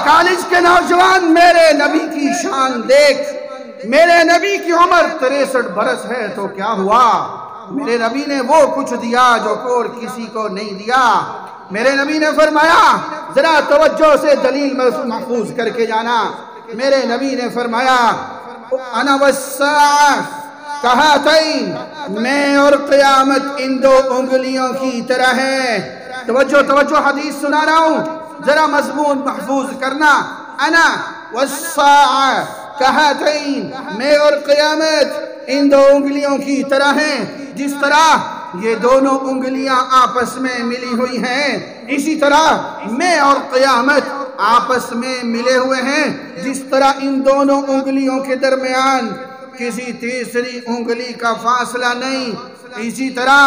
کالج کے نوجوان، میرے نبی کی شان دیکھ. میرے نبی کی عمر 63 برس ہے تو کیا ہوا؟ میرے نبی نے وہ کچھ دیا جو اور کسی کو نہیں دیا. میرے نبی نے فرمایا ذرا توجہ سے دلیل محفوظ کر کے جانا. میرے نبی نے فرمایا انا والساعہ کہاتین، میں اور قیامت ان دو انگلیوں کی طرح ہے. توجہ حدیث سنا رہا ہوں، ذرا مضمون محفوظ کرنا. انا والساعہ کہاتین، میں اور قیامت ان دو انگلیوں کی طرح ہیں. جس طرح یہ دونوں انگلیاں آپس میں ملی ہوئی ہیں، اسی طرح میں اور قیامت آپس میں ملے ہوئے ہیں. جس طرح ان دونوں انگلیوں کے درمیان کسی تیسری انگلی کا فاصلہ نہیں، اسی طرح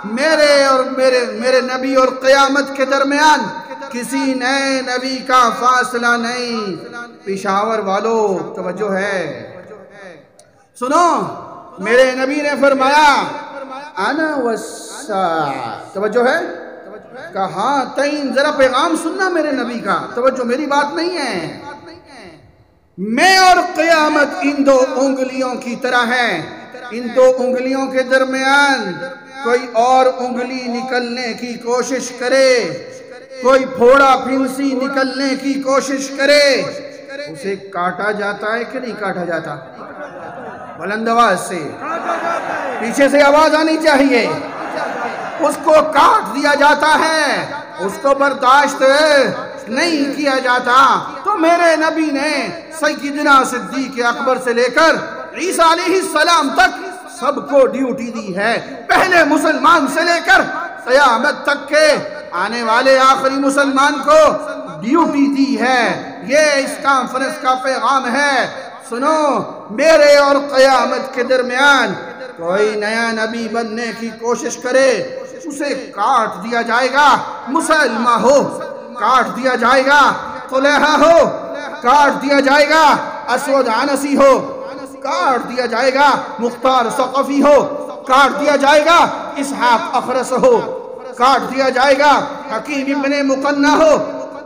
میرے نبی اور قیامت کے درمیان کسی نئے نبی کا فاصلہ نہیں. پشاور والو توجہ ہے، سنو. میرے نبی نے فرمایا انا والساعہ، توجہ ہے، کہاتین. ذرا پیغام سننا میرے نبی کا، توجہ، میری بات نہیں ہے. میں اور قیامت ان دو انگلیوں کی طرح ہے. ان دو انگلیوں کے درمیان کوئی اور انگلی نکلنے کی کوشش کرے، کوئی پھوڑا پھنسی نکلنے کی کوشش کرے، اسے کاٹا جاتا ہے کہ نہیں کاٹا جاتا؟ بلند آواز سے، پیچھے سے آواز آنی چاہیے. اس کو کاٹ دیا جاتا ہے، اس کو برداشت نہیں کیا جاتا. تو میرے نبی نے سیدنا صدیق اکبر سے لے کر عیسیٰ علیہ السلام تک سب کو ڈیوٹی دی ہے. پہلے مسلمان سے لے کر قیامت تک کے آنے والے آخری مسلمان کو ڈیوٹی دی ہے. یہ اس کانفرنس کا پیغام ہے. سنو، میرے اور قیامت کے درمیان کوئی نیا نبی بننے کی کوشش کرے، اسے کاٹ دیا جائے گا. مسلمہ ہو کاٹ دیا جائے گا، طلحہ ہو کاٹ دیا جائے گا، اسود عنسی ہو کاٹ دیا جائے گا، مختار ثقفی ہو کاٹ دیا جائے گا، اسحاق اخرس ہو کاٹ دیا جائے گا، حکیم ابن مقنع ہو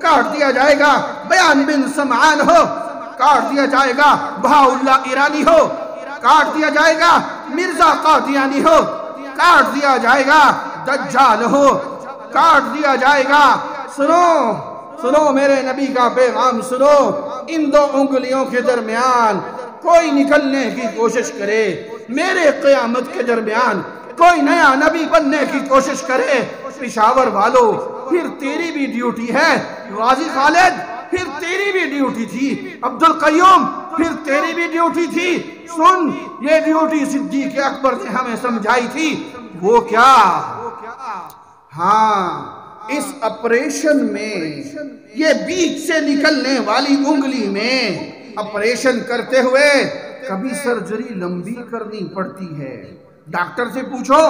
کاٹ دیا جائے گا، بیان بن سمعان ہو کاٹ دیا جائے گا، بہاء اللہ ایرانی ہو کاٹ دیا جائے گا، مرزا قادیانی ہو کاٹ دیا جائے گا، دجال ہو کاٹ دیا جائے گا. سنو میرے نبی کا پیغام سنو. ان دو انگلیوں کے درمیان کوئی نکلنے کی کوشش کرے، میرے قیامت کے درمیان کوئی نیا نبی بننے کی کوشش کرے. پشاور والو، پھر تیری بھی ڈیوٹی ہے. غازی خالد، پھر تیری بھی ڈیوٹی تھی. عبد القیوم، پھر تیری بھی ڈیوٹی تھی. سن، یہ ڈیوٹی صدیق اکبر نے ہمیں سمجھائی تھی. وہ کیا؟ ہاں، اس آپریشن میں یہ بیچ سے نکلنے والی انگلی میں آپریشن کرتے ہوئے کبھی سرجری لمبی کرنی پڑتی ہے. ڈاکٹر سے پوچھو،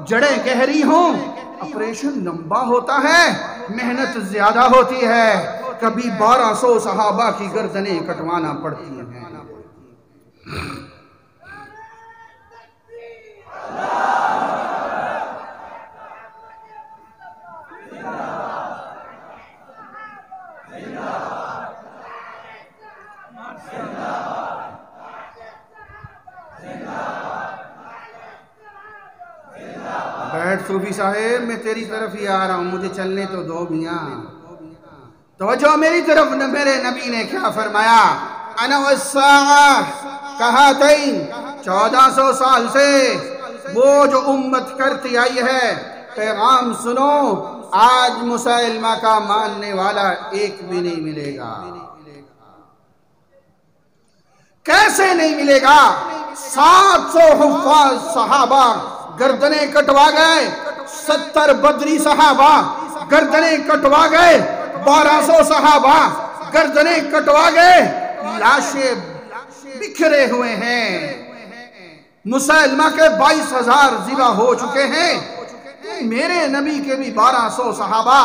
جڑیں گہری ہوں آپریشن لمبا ہوتا ہے، محنت زیادہ ہوتی ہے. کبھی 1200 صحابہ کی گردنیں کٹوانا پڑتی ہیں. بیٹھ صوفی صاحب، میں تیری طرف ہی آ رہا ہوں، مجھے چلنے تو دو میاں. توجہ میری طرف. میرے نبی نے کیا فرمایا؟ انا والساعہ کہاتین. 1400 سال سے وہ جو امت کرتی آئی ہے، پیغام سنو، آج مسلمہ کا ماننے والا ایک بھی نہیں ملے گا. کیسے نہیں ملے گا؟ 700 حفاظ صحابہ گردنیں کٹوا گئے، 70 بدری صحابہ گردنیں کٹوا گئے، 1200 صحابہ گردنیں کٹوا گئے. لاشیں بکھرے ہوئے ہیں. مسلمہ کے 22,000 ذبح ہو چکے ہیں. میرے نبی کے بھی 1200 صحابہ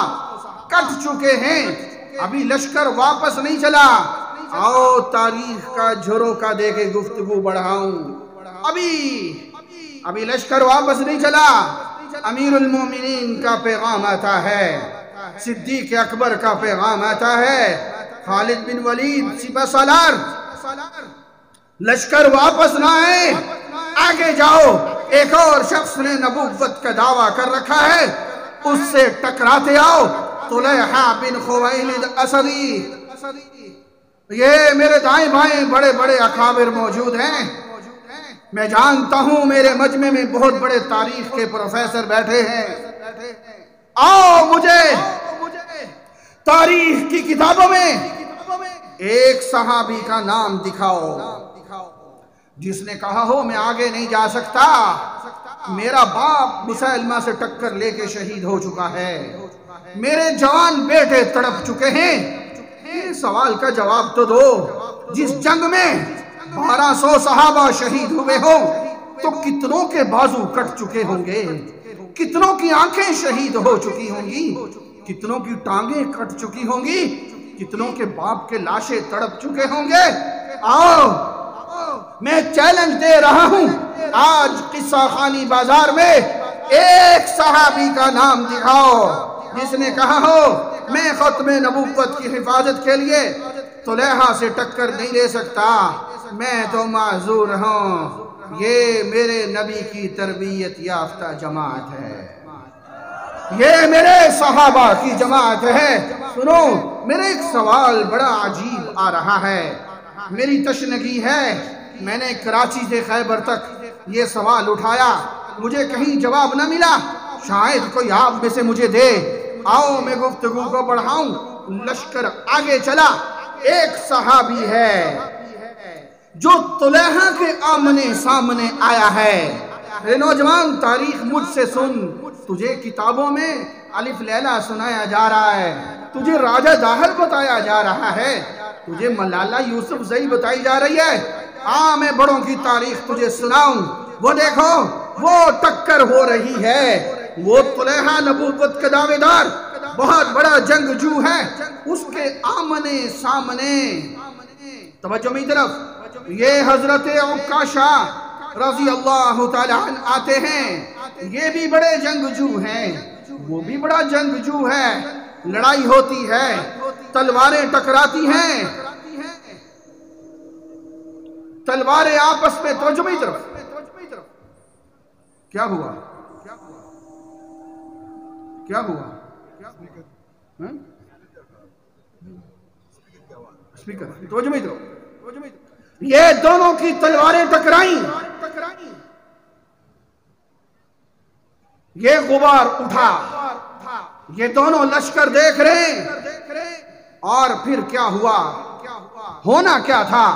کٹ چکے ہیں. ابھی لشکر واپس نہیں چلا. آؤ تاریخ کا جھروکا دے کے گفتگو بڑھاؤں. ابھی لشکر واپس نہیں چلا. امیر المومنین کا پیغام آتا ہے، صدیق اکبر کا پیغام آتا ہے، خالد بن ولید سپہ سالار. لشکر واپس نہ آئے، آگے جاؤ. ایک اور شخص نے نبوت کا دعویٰ کر رکھا ہے، اس سے ٹکراتے آؤ. طلیحہ بن خویلد اسدی، یہ میرے دائیں بائیں بڑے بڑے اکابر موجود ہیں۔ میں جانتا ہوں میرے مجمع میں بہت بڑے تاریخ کے پروفیسر بیٹھے ہیں، آؤ مجھے تاریخ کی کتابوں میں ایک صحابی کا نام دکھاؤ جس نے کہا ہو میں آگے نہیں جا سکتا، میرا باپ مسیلمہ سے ٹکر لے کے شہید ہو چکا ہے، میرے جوان بیٹے تڑپ چکے ہیں۔ یہ سوال کا جواب تو دو، جس جنگ میں 1200 صحابہ شہید ہوئے ہوں تو کتنوں کے بازو کٹ چکے ہوں گے، کتنوں کی آنکھیں شہید ہو چکی ہوں گی، کتنوں کی ٹانگیں کٹ چکی ہوں گی، کتنوں کے باپ کے لاشیں تڑپ چکے ہوں گے۔ آؤ میں چیلنج دے رہا ہوں، آج قصہ خانی بازار میں ایک صحابی کا نام دکھاؤ جس نے کہا ہو میں ختم نبوت کی حفاظت کے لیے طلیحہ سے ٹکر نہیں لے سکتا، میں تو معذور ہوں۔ یہ میرے نبی کی تربیت یافتہ جماعت ہے، یہ میرے صحابہ کی جماعت ہے۔ سنو، میرے ایک سوال بڑا عجیب آ رہا ہے، میری تشنگی ہے، میں نے کراچی سے خیبر تک یہ سوال اٹھایا، مجھے کہیں جواب نہ ملا، شاید کوئی آپ میں سے مجھے دے۔ آؤ میں گفتگو کو بڑھاؤں، لشکر آگے چلا۔ ایک صحابی ہے جو طلیحہ کے آمنے سامنے آیا ہے۔ اے نوجوان، تاریخ مجھ سے سن، تجھے کتابوں میں الف لیلہ سنایا جا رہا ہے، تجھے راجہ داہر بتایا جا رہا ہے، تجھے ملالہ یوسف زئی بتائی جا رہی ہے۔ میں بڑوں کی تاریخ تجھے سناؤں، وہ دیکھو وہ ٹکر ہو رہی ہے، وہ طلیحہ نبوت کا دعوے دار بہت بڑا جنگجو ہے، اس کے آمنے سامنے توجہ میری طرف یہ حضرت عکاشہ رضی اللہ تعالی عنہ آتے ہیں، یہ بھی بڑے جنگجو ہیں، وہ بھی بڑا جنگجو ہے، لڑائی ہوتی ہے، تلواریں ٹکراتی ہیں، تلواریں آپس میں۔ توجہ میری طرف کیا ہوا؟ کیا ہوا؟ سپیکر، توجہ میری طرف، یہ دونوں کی تلواریں ٹکرائیں، یہ غبار اٹھا، یہ دونوں لشکر دیکھ رہے ہیں، اور پھر کیا ہوا؟ ہونا کیا تھا؟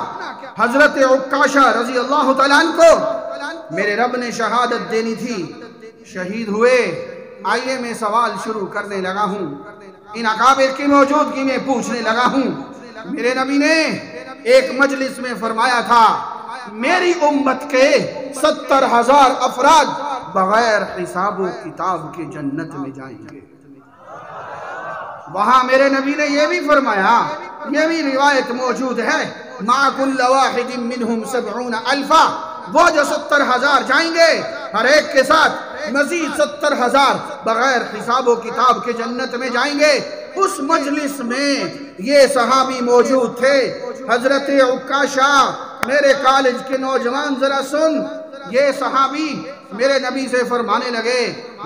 حضرت عکاشہ رضی اللہ تعالیٰ عنہ کو میرے رب نے شہادت دینی تھی، شہید ہوئے۔ آئیے میں سوال شروع کرنے لگا ہوں، ان اکابر کی موجودگی میں پوچھنے لگا ہوں۔ میرے نبی نے ایک مجلس میں فرمایا تھا میری امت کے 70,000 افراد بغیر حساب و کتاب کے جنت میں جائیں گے۔ وہاں میرے نبی نے یہ بھی فرمایا، یہ بھی روایت موجود ہے، مَعَ كُلَّ وَاحِدٍ مِّنْهُمْ 70,000، وہ جو 70,000 جائیں گے، ہر ایک کے ساتھ مزید 70,000 بغیر حساب و کتاب کے جنت میں جائیں گے۔ اس مجلس میں یہ صحابی موجود تھے، حضرت عکاشہ۔ میرے کالج کے نوجوان ذرا سن، یہ صحابی میرے نبی سے فرمانے لگے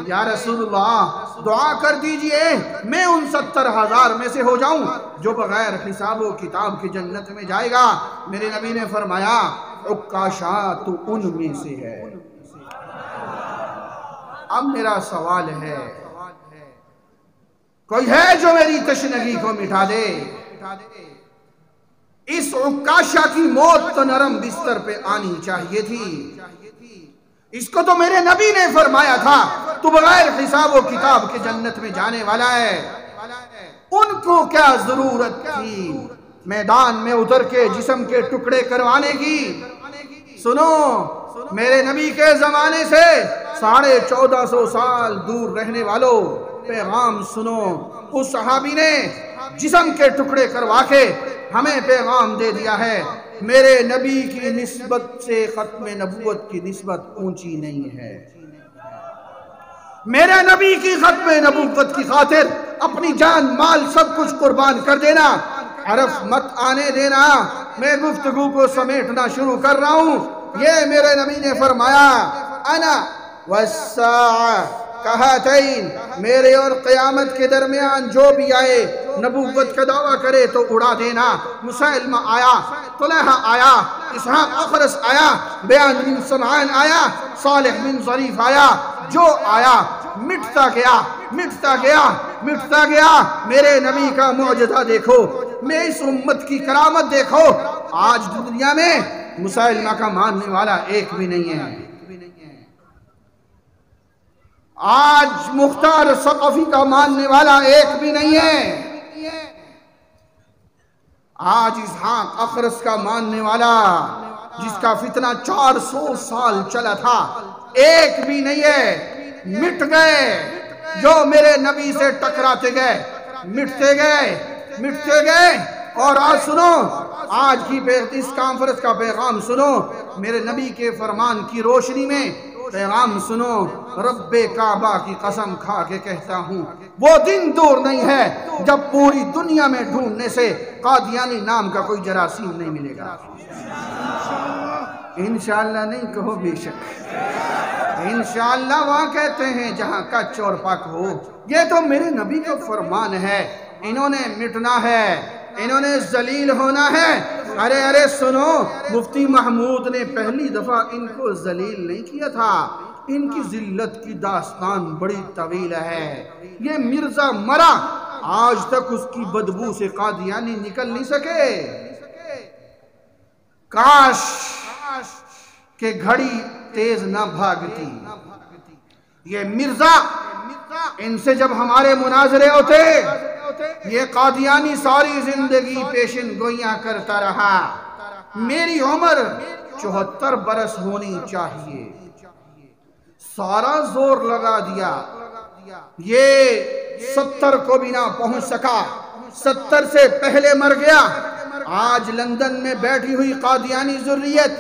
یا رسول اللہ دعا کر دیجئے میں ان 70,000 میں سے ہو جاؤں جو بغیر حساب و کتاب کی جنت میں جائے گا۔ میرے نبی نے فرمایا عکاشہ تو ان میں سے ہے۔ اب میرا سوال ہے، کوئی ہے جو میری تشنگی کو مٹا دے؟ اس عکاشہ کی موت تو نرم بستر پہ آنی چاہیے تھی، اس کو تو میرے نبی نے فرمایا تھا تو بغیر حساب و کتاب کے جنت میں جانے والا ہے۔ ان کو کیا ضرورت تھی میدان میں اتر کے جسم کے ٹکڑے کروانے کی؟ سنو، میرے نبی کے زمانے سے 1450 سال دور رہنے والوں پیغام سنو۔ اس صحابی نے جسم کے ٹکڑے کروا کے ہمیں پیغام دے دیا ہے، میرے نبی کی نسبت سے ختم نبوت کی نسبت اونچی نہیں ہے۔ میرے نبی کی ختم نبوت کی خاطر اپنی جان مال سب کچھ قربان کر دینا، حرف مت آنے دینا۔ میں گفتگو کو سمیٹنا شروع کر رہا ہوں۔ یہ میرے نبی نے فرمایا انا والساعہ کہاتین، میرے اور قیامت کے درمیان جو بھی آئے نبوت کا دعویٰ کرے تو اڑا دینا۔ مسیلمہ آیا، طلحہ آیا، اسحاق اخرس آیا، بیان بن سمعان آیا، صالح بن ظریف آیا، جو آیا مٹتا گیا، مٹتا گیا، مٹتا گیا۔ میرے نبی کا معجزہ دیکھو، میں اس امت کی کرامت دیکھو، آج دنیا میں مسیلمہ کا ماننے والا ایک بھی نہیں ہے۔ آج مختار ثقفی کا ماننے والا ایک بھی نہیں ہے۔ آج اسحاق اخرس کا ماننے والا، جس کا فتنہ 400 سال چلا تھا، ایک بھی نہیں ہے۔ مٹ گئے جو میرے نبی سے ٹکراتے گئے، مٹتے گئے، مٹتے گئے۔ اور آج سنو، آج کی اس کانفرنس کا پیغام سنو، میرے نبی کے فرمان کی روشنی میں پیغام سنو۔ رب کعبہ کی قسم کھا کے کہتا ہوں، وہ دن دور نہیں ہے جب پوری دنیا میں ڈھونڈنے سے قادیانی نام کا کوئی جراثیم نہیں ملے گا۔ انشاءاللہ نہیں کہو بے شک، انشاءاللہ وہاں کہتے ہیں جہاں کچ اور پک ہو۔ یہ تو میرے نبی کا فرمان ہے، انہوں نے مٹنا ہے، انہوں نے ذلیل ہونا ہے۔ ارے سنو، مفتی محمود نے پہلی دفعہ ان کو ذلیل نہیں کیا تھا، ان کی ذلت کی داستان بڑی طویل ہے۔ یہ مرزا مرا، آج تک اس کی بدبو سے قادیانی نکل نہیں سکے۔ کاش کہ گھڑی تیز نہ بھاگتی۔ یہ مرزا، ان سے جب ہمارے مناظرے ہوتے، یہ قادیانی ساری زندگی پیشن گوئیاں کرتا رہا۔ میری عمر 74 برس ہونی چاہیے، سارا زور لگا دیا، یہ 70 کو بھی نہ پہنچ سکا، 70 سے پہلے مر گیا۔ آج لندن میں بیٹھی ہوئی قادیانی ذریت،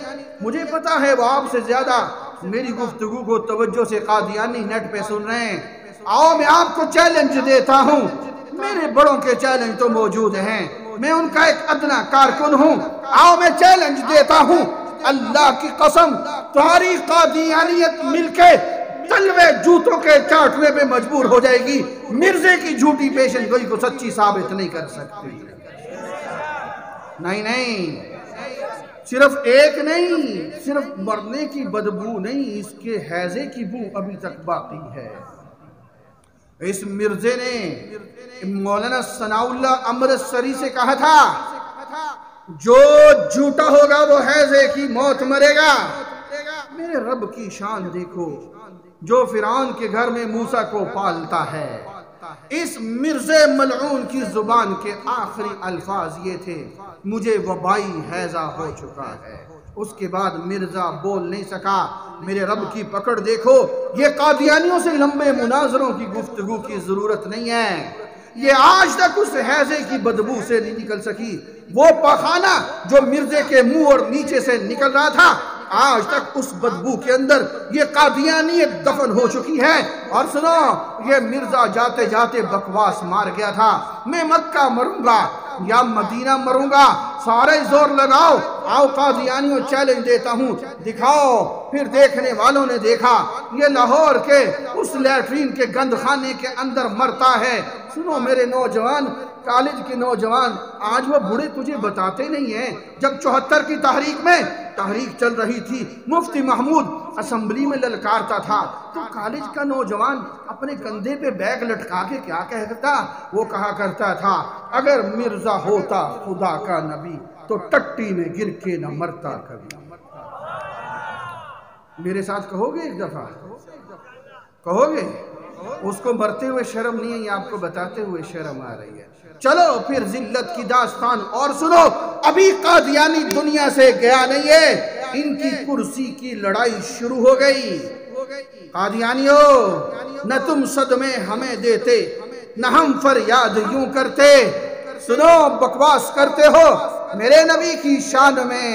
مجھے پتا ہے وہ آپ سے زیادہ میری گفتگو کو توجہ سے قادیانی نیٹ پہ سن رہے ہیں۔ آؤ میں آپ کو چیلنج دیتا ہوں، میرے بڑوں کے چیلنج تو موجود ہیں، میں ان کا ایک ادنا کارکن ہوں۔ آؤ میں چیلنج دیتا ہوں، اللہ کی قسم تمہاری قادیانیت مل کے تلوے جوتوں کے چاٹنے پہ مجبور ہو جائے گی، مرزے کی جھوٹی پیشن گوئی کو سچی ثابت نہیں کر سکتی۔ نہیں، صرف ایک نہیں، صرف مرنے کی بدبو نہیں، اس کے حیضے کی بو ابھی تک باقی ہے۔ اس مرزے نے مولانا ثناء اللہ امرتسری سے کہا تھا، جو جھوٹا ہوگا وہ حیضے کی موت مرے گا۔ میرے رب کی شان دیکھو، جو فرعون کے گھر میں موسیٰ کو پالتا ہے۔ اس مرزے ملعون کی زبان کے آخری الفاظ یہ تھے، مجھے وبائی حیضہ ہو چکا ہے۔ اس کے بعد مرزا بول نہیں سکا۔ میرے رب کی پکڑ دیکھو، یہ قادیانیوں سے لمبے مناظروں کی گفتگو کی ضرورت نہیں ہے۔ یہ آج تک اس حیضے کی بدبو سے نہیں نکل سکی۔ وہ پخانہ جو مرزے کے منہ اور نیچے سے نکل رہا تھا، آج تک اس بدبو کے اندر یہ قادیانیت دفن ہو چکی ہے۔ اور سنو، یہ مرزا جاتے جاتے بکواس مار گیا تھا، میں مکہ مروں گا یا مدینہ مروں گا، سارے زور لگاؤ۔ آؤ قادیانیوں چیلنج دیتا ہوں، دکھاؤ۔ پھر دیکھنے والوں نے دیکھا، یہ لاہور کے اس لیٹرین کے گند خانے کے اندر مرتا ہے۔ سنو میرے نوجوان، کالج کے نوجوان، آج وہ بڑے تجھے بتاتے نہیں ہیں، جب 74 کی تحریک چل رہی تھی، مفتی محمود اسمبلی میں للکارتا تھا، تو کالج کا نوجوان اپنے کندھے پہ بیگ لٹکا کے کیا کہتا؟ وہ کہا کرتا تھا، اگر مرزا ہوتا خدا کا نبی تو ٹٹی میں گر کے نہ مرتا کبھی۔ میرے ساتھ کہو گے ایک دفعہ؟ کہو گے؟ اس کو مرتے ہوئے شرم نہیں ہے، یہ آپ کو بتاتے ہوئے شرم آ رہی ہے۔ چلو پھر ذلت کی داستان اور سنو، ابھی قادیانی دنیا سے گیا نہیں ہے، ان کی کرسی کی لڑائی شروع ہو گئی۔ قادیانیوں، نہ تم صدمے ہمیں دیتے، نہ ہم فریاد یوں کرتے۔ سنو، بکواس کرتے ہو میرے نبی کی شان میں،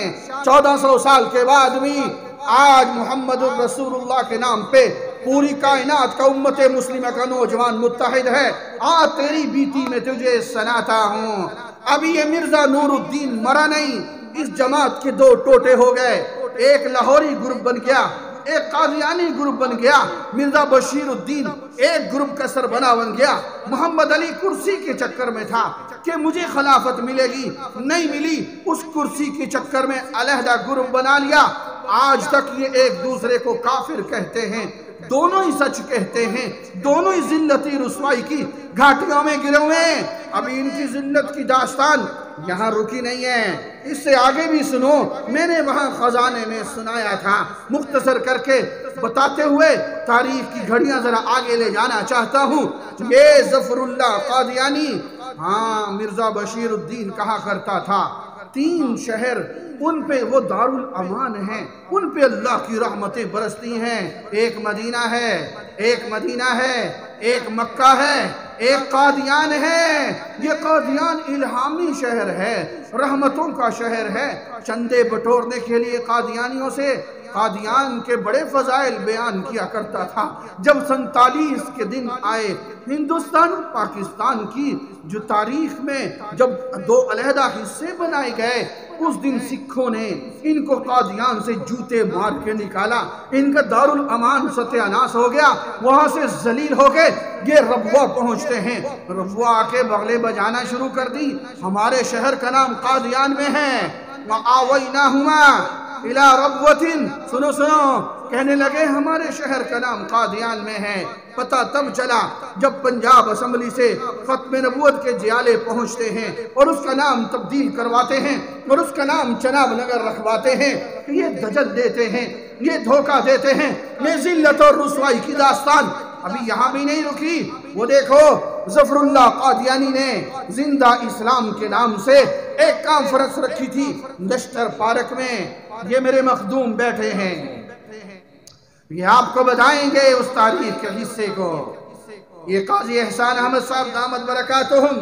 1400 سال کے بعد بھی آج محمد الرسول اللہ کے نام پہ پوری کائنات کا امت مسلمہ کا نوجوان متحد ہے۔ آج تیری بیتی میں تجھے سناتا ہوں، ابھی یہ مرزا نور الدین مرا نہیں، اس جماعت کے 2 ٹوٹے ہو گئے، ایک لاہوری گروپ بن گیا، ایک قادیانی گروپ بن گیا، مرزا بشیر الدین ایک گروپ کا سربراہ بن گیا، محمد علی کرسی کے چکر میں تھا کہ مجھے خلافت ملے گی، نہیں ملی، اس کرسی کے چکر میں علیحدہ گروپ بنا لیا۔ آج تک یہ ایک دوسرے کو کافر کہتے ہیں، دونوں ہی سچ کہتے ہیں، دونوں ہی ذلتی رسوائی کی گھاٹیوں میں گرے ہوئے ہیں۔ ابھی ان کی ذلت کی داستان یہاں رکی نہیں ہے، اس سے آگے بھی سنو، میں نے وہاں خزانے میں سنایا تھا۔ مختصر کر کے بتاتے ہوئے تاریخ کی گھڑیاں ذرا آگے لے جانا چاہتا ہوں۔ یہ ظفر اللہ قادیانی مرزا بشیر الدین کہا کرتا تھا 3 شہر ان پہ وہ دارالامان ہیں، ان پہ اللہ کی رحمتیں برستی ہیں۔ ایک مدینہ ہے، ایک مدینہ ہے، ایک مکہ ہے، ایک قادیان ہے۔ یہ قادیان الہامی شہر ہے، رحمتوں کا شہر ہے۔ چندے بٹورنے کے لیے قادیانیوں سے قادیان کے بڑے فضائل بیان کیا کرتا تھا۔ جب 47 کے دن آئے، ہندوستان اور پاکستان کی جو تاریخ میں جب 2 علیحدہ حصے بنائے گئے، اس دن سکھوں نے ان کو قادیان سے جوتے مار کے نکالا، ان کا دارالامان ستیہ ناس ہو گیا، وہاں سے ذلیل ہو کے یہ ربوہ پہنچتے ہیں۔ ربوہ آ کے بغلے بجانا شروع کر دی، ہمارے شہر کا نام قادیان میں ہے۔ وَآوَيْنَاهُمَا إِلَىٰ رَبْوَةٍ، سنو کہنے لگے ہمارے شہر کا نام قادیان میں ہے۔ پتہ تب چلا جب پنجاب اسمبلی سے ختم نبوت کے جیالے پہنچتے ہیں اور اس کا نام تبدیل کرواتے ہیں اور اس کا نام چناب نگر رکھواتے ہیں، یہ دجل دیتے ہیں، یہ دھوکہ دیتے ہیں، یہ ذلت اور رسوائی کی داستان ابھی یہاں بھی نہیں رکی۔ وہ دیکھو ظفر اللہ قادیانی نے زندہ اسلام کے نام سے ایک کانفرنس رکھی تھی نشتر پارک میں۔ یہ میرے مخدوم بیٹھے ہیں، یہ آپ کو بتائیں گے اس تاریخ کے حصے کو۔ یہ قاضی احسان احمد صاحب دامت برکاتہم،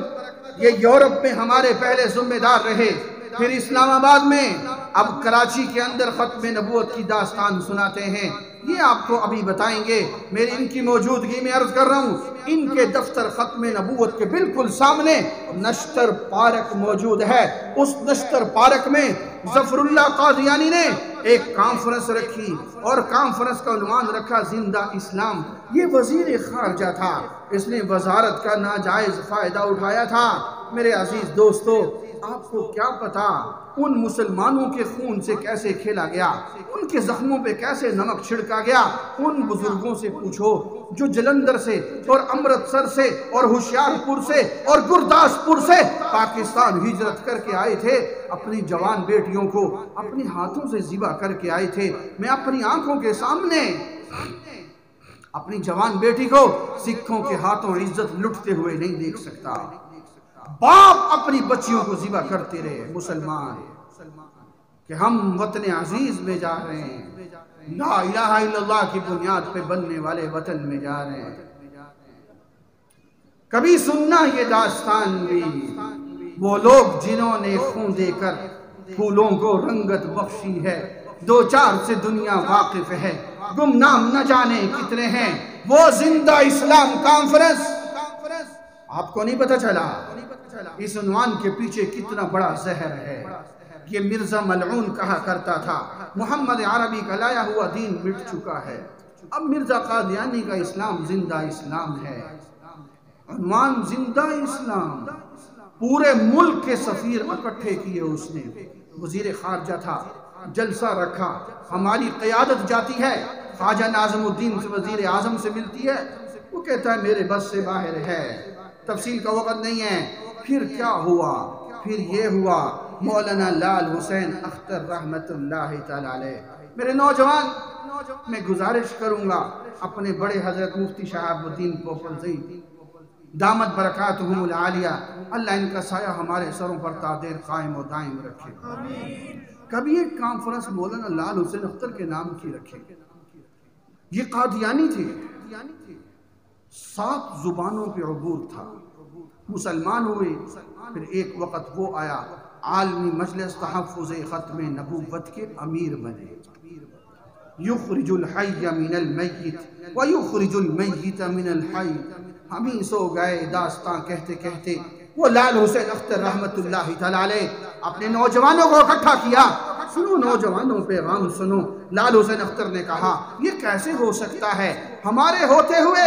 یہ یورپ میں ہمارے پہلے ذمہ دار رہے، پھر اسلام آباد میں، اب کراچی کے اندر ختم نبوت کی داستان سناتے ہیں۔ یہ آپ کو ابھی بتائیں گے، میری ان کی موجودگی میں عرض کر رہا ہوں، ان کے دفتر ختم نبوت کے بالکل سامنے نشتر پارک موجود ہے۔ اس نشتر پارک میں ظفر اللہ قادیانی نے ایک کانفرنس رکھی اور کانفرنس کا عنوان رکھا زندہ اسلام۔ یہ وزیر خارجہ تھا، اس نے وزارت کا ناجائز فائدہ اٹھایا تھا۔ میرے عزیز دوستو، آپ کو کیا پتا ان مسلمانوں کے خون سے کیسے کھیلا گیا، ان کے زخموں پہ کیسے نمک چھڑکا گیا۔ ان بزرگوں سے پوچھو جو جلندر سے اور امرتسر سے اور ہوشیارپور سے اور گرداسپور سے پاکستان ہجرت کر کے آئے تھے، اپنی جوان بیٹیوں کو اپنے ہاتھوں سے ذبح کر کے آئے تھے۔ میں اپنی آنکھوں کے سامنے اپنی جوان بیٹی کو سکھوں کے ہاتھوں عزت لٹتے ہوئے نہیں دیکھ سکتا۔ باپ اپنی بچیوں کو ذبح کرتے رہے مسلمان کہ ہم وطن عزیز میں جا رہے ہیں، لا الہ الا اللہ کی بنیاد پہ بننے والے وطن میں جا رہے ہیں۔ کبھی سننا یہ داستان بھی، وہ لوگ جنہوں نے خون دے کر پھولوں کو رنگت بخشی ہے، 2-4 سے دنیا واقف ہے، گمنام نہ جانے کتنے ہیں۔ وہ زندہ اسلام کانفرنس آپ کو نہیں پتہ چلا اس عنوان کے پیچھے کتنا بڑا زہر ہے۔ یہ مرزا ملعون کہا کرتا تھا محمد عربی کا لایا ہوا دین مٹ چکا ہے، اب مرزا قادیانی کا اسلام زندہ اسلام ہے۔ عنوان زندہ اسلام، پورے ملک کے سفیر اکٹھے کیے اس نے، وزیر خارجہ تھا، جلسہ رکھا، ہماری قیادت جاتی ہے، خواجہ ناظم الدین سے وزیر اعظم سے ملتی ہے، وہ کہتا ہے میرے بس سے باہر ہے، تفصیل کا وقت نہیں ہے۔ پھر کیا ہوا؟ پھر یہ ہوا مولانا لال حسین اختر رحمت اللہ تعالی علیہ۔ میرے نوجوان، میں گزارش کروں گا اپنے بڑے حضرت مفتی شہاب الدین پوپلزئی دامت برکاتہم العالیہ، اللہ ان کا سایہ ہمارے سروں پر تا دیر قائم و دائم رکھے۔ کبھی ایک کانفرنس مولانا لال حسین اختر کے نام کی رکھے، یہ قادیانی تھے، 7 زبانوں پہ عبور تھا، مسلمان ہوئے۔ پھر ایک وقت وہ آیا عالمی مجلس تحفظ ختم نبوت کے امیر بنے، یخرج الحی من المیت ویخرج المیت من الحی۔ ہم ہی سو گئے داستان کہتے کہتے۔ وہ لال حسین اختر رحمت اللہ تعالی علیہ اپنے نوجوانوں کو اکٹھا کیا، سنو نوجوانوں پیغام سنو۔ لال حسین اختر نے کہا یہ کیسے ہو سکتا ہے ہمارے ہوتے ہوئے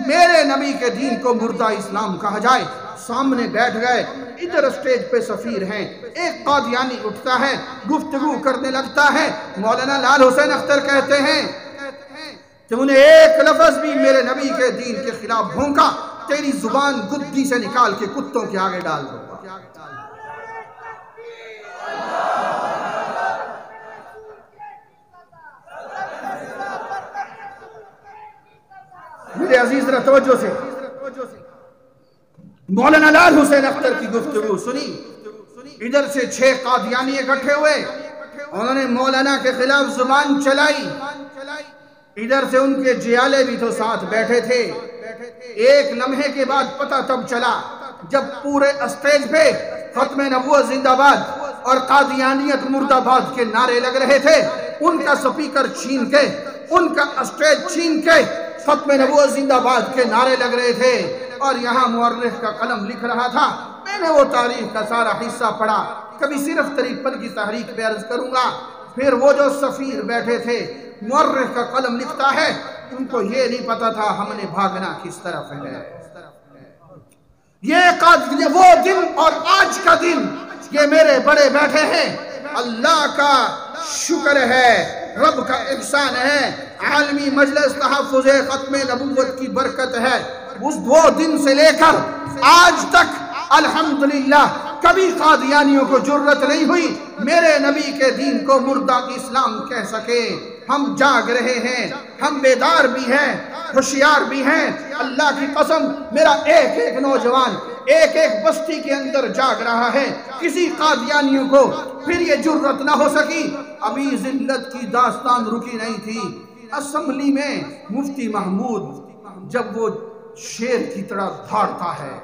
میرے نبی کے دین کو مردہ اسلام کہا جائے۔ سامنے بیٹھ گئے، ادھر اسٹیج پہ سفیر ہیں، ایک قادیانی اٹھتا ہے، گفتگو کرنے لگتا ہے۔ مولانا لال حسین اختر کہتے ہیں کہ انہیں ایک لفظ بھی میرے نبی کے دین کے خلاف بھونکا تیری زبان گدی سے نکال کے کتوں کے آگے ڈال دو۔ میرے عزیز ذرا توجہ سے مولانا لال حسین اختر کی گفتگو سنی۔ ادھر سے 6 قادیانی اکٹھے ہوئے، انہوں نے مولانا کے خلاف زبان چلائی۔ ادھر سے ان کے جیالے بھی تو ساتھ بیٹھے تھے۔ ایک لمحے کے بعد پتہ تب چلا جب پورے اسٹیج پہ ختم نبوت زندہ باد اور قادیانیت مرد آباد کے نعرے لگ رہے تھے، ان کا سپیکر چھین کے، ان کا اسٹیج چھین کے ختم نبوت زندہ باد کے نعرے لگ رہے تھے، اور یہاں مورخ کا قلم لکھ رہا تھا۔ میں نے وہ تاریخ کا سارا حصہ پڑھا، کبھی صرف 53 کی تحریک پہ عرض کروں گا۔ پھر وہ جو سفیر بیٹھے تھے، مورخ کا قلم لکھتا ہے، ان کو یہ نہیں پتا تھا ہم نے بھاگنا کس طرف ہے۔ یہ وہ دن اور آج کا دن، یہ میرے بڑے بیٹھے ہیں، اللہ کا شکر ہے، رب کا احسان ہے، عالمی مجلس تحفظ ختم نبوت کی برکت ہے۔ اس 2 دن سے لے کر آج تک الحمدللہ کبھی قادیانیوں کو جرت نہیں ہوئی میرے نبی کے دین کو مردہ اسلام کہہ سکے۔ ہم جاگ رہے ہیں، ہم بیدار بھی ہیں، ہوشیار بھی ہیں۔ اللہ کی قسم میرا ایک ایک نوجوان ایک ایک بستی کے اندر جاگ رہا ہے۔ کسی قادیانیوں کو پھر یہ جرت نہ ہو سکی۔ ابھی ذلت کی داستان رکی نہیں تھی۔ اسمبلی میں مفتی محمود جب وہ شیر کی طرح دھاڑتا ہے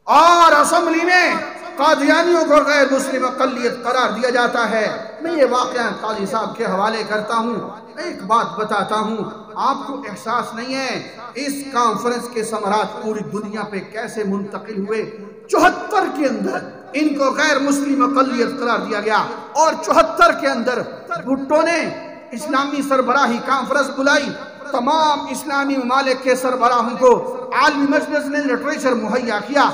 اور اسمبلی میں قادیانیوں کو غیر مسلم اقلیت قرار دیا جاتا ہے، میں یہ واقعہ قاضی صاحب کے حوالے کرتا ہوں۔ ایک بات بتاتا ہوں، آپ کو احساس نہیں ہے اس کانفرنس کے ثمرات پوری دنیا پہ کیسے منتقل ہوئے۔ 74 کے اندر ان کو غیر مسلم اقلیت قرار دیا گیا، اور 74 کے اندر بھٹو نے اسلامی سربراہی کانفرنس بلائی، تمام اسلامی ممالک کے سربراہوں کو عالمی مجلس نے لٹریچر مہیا کیا،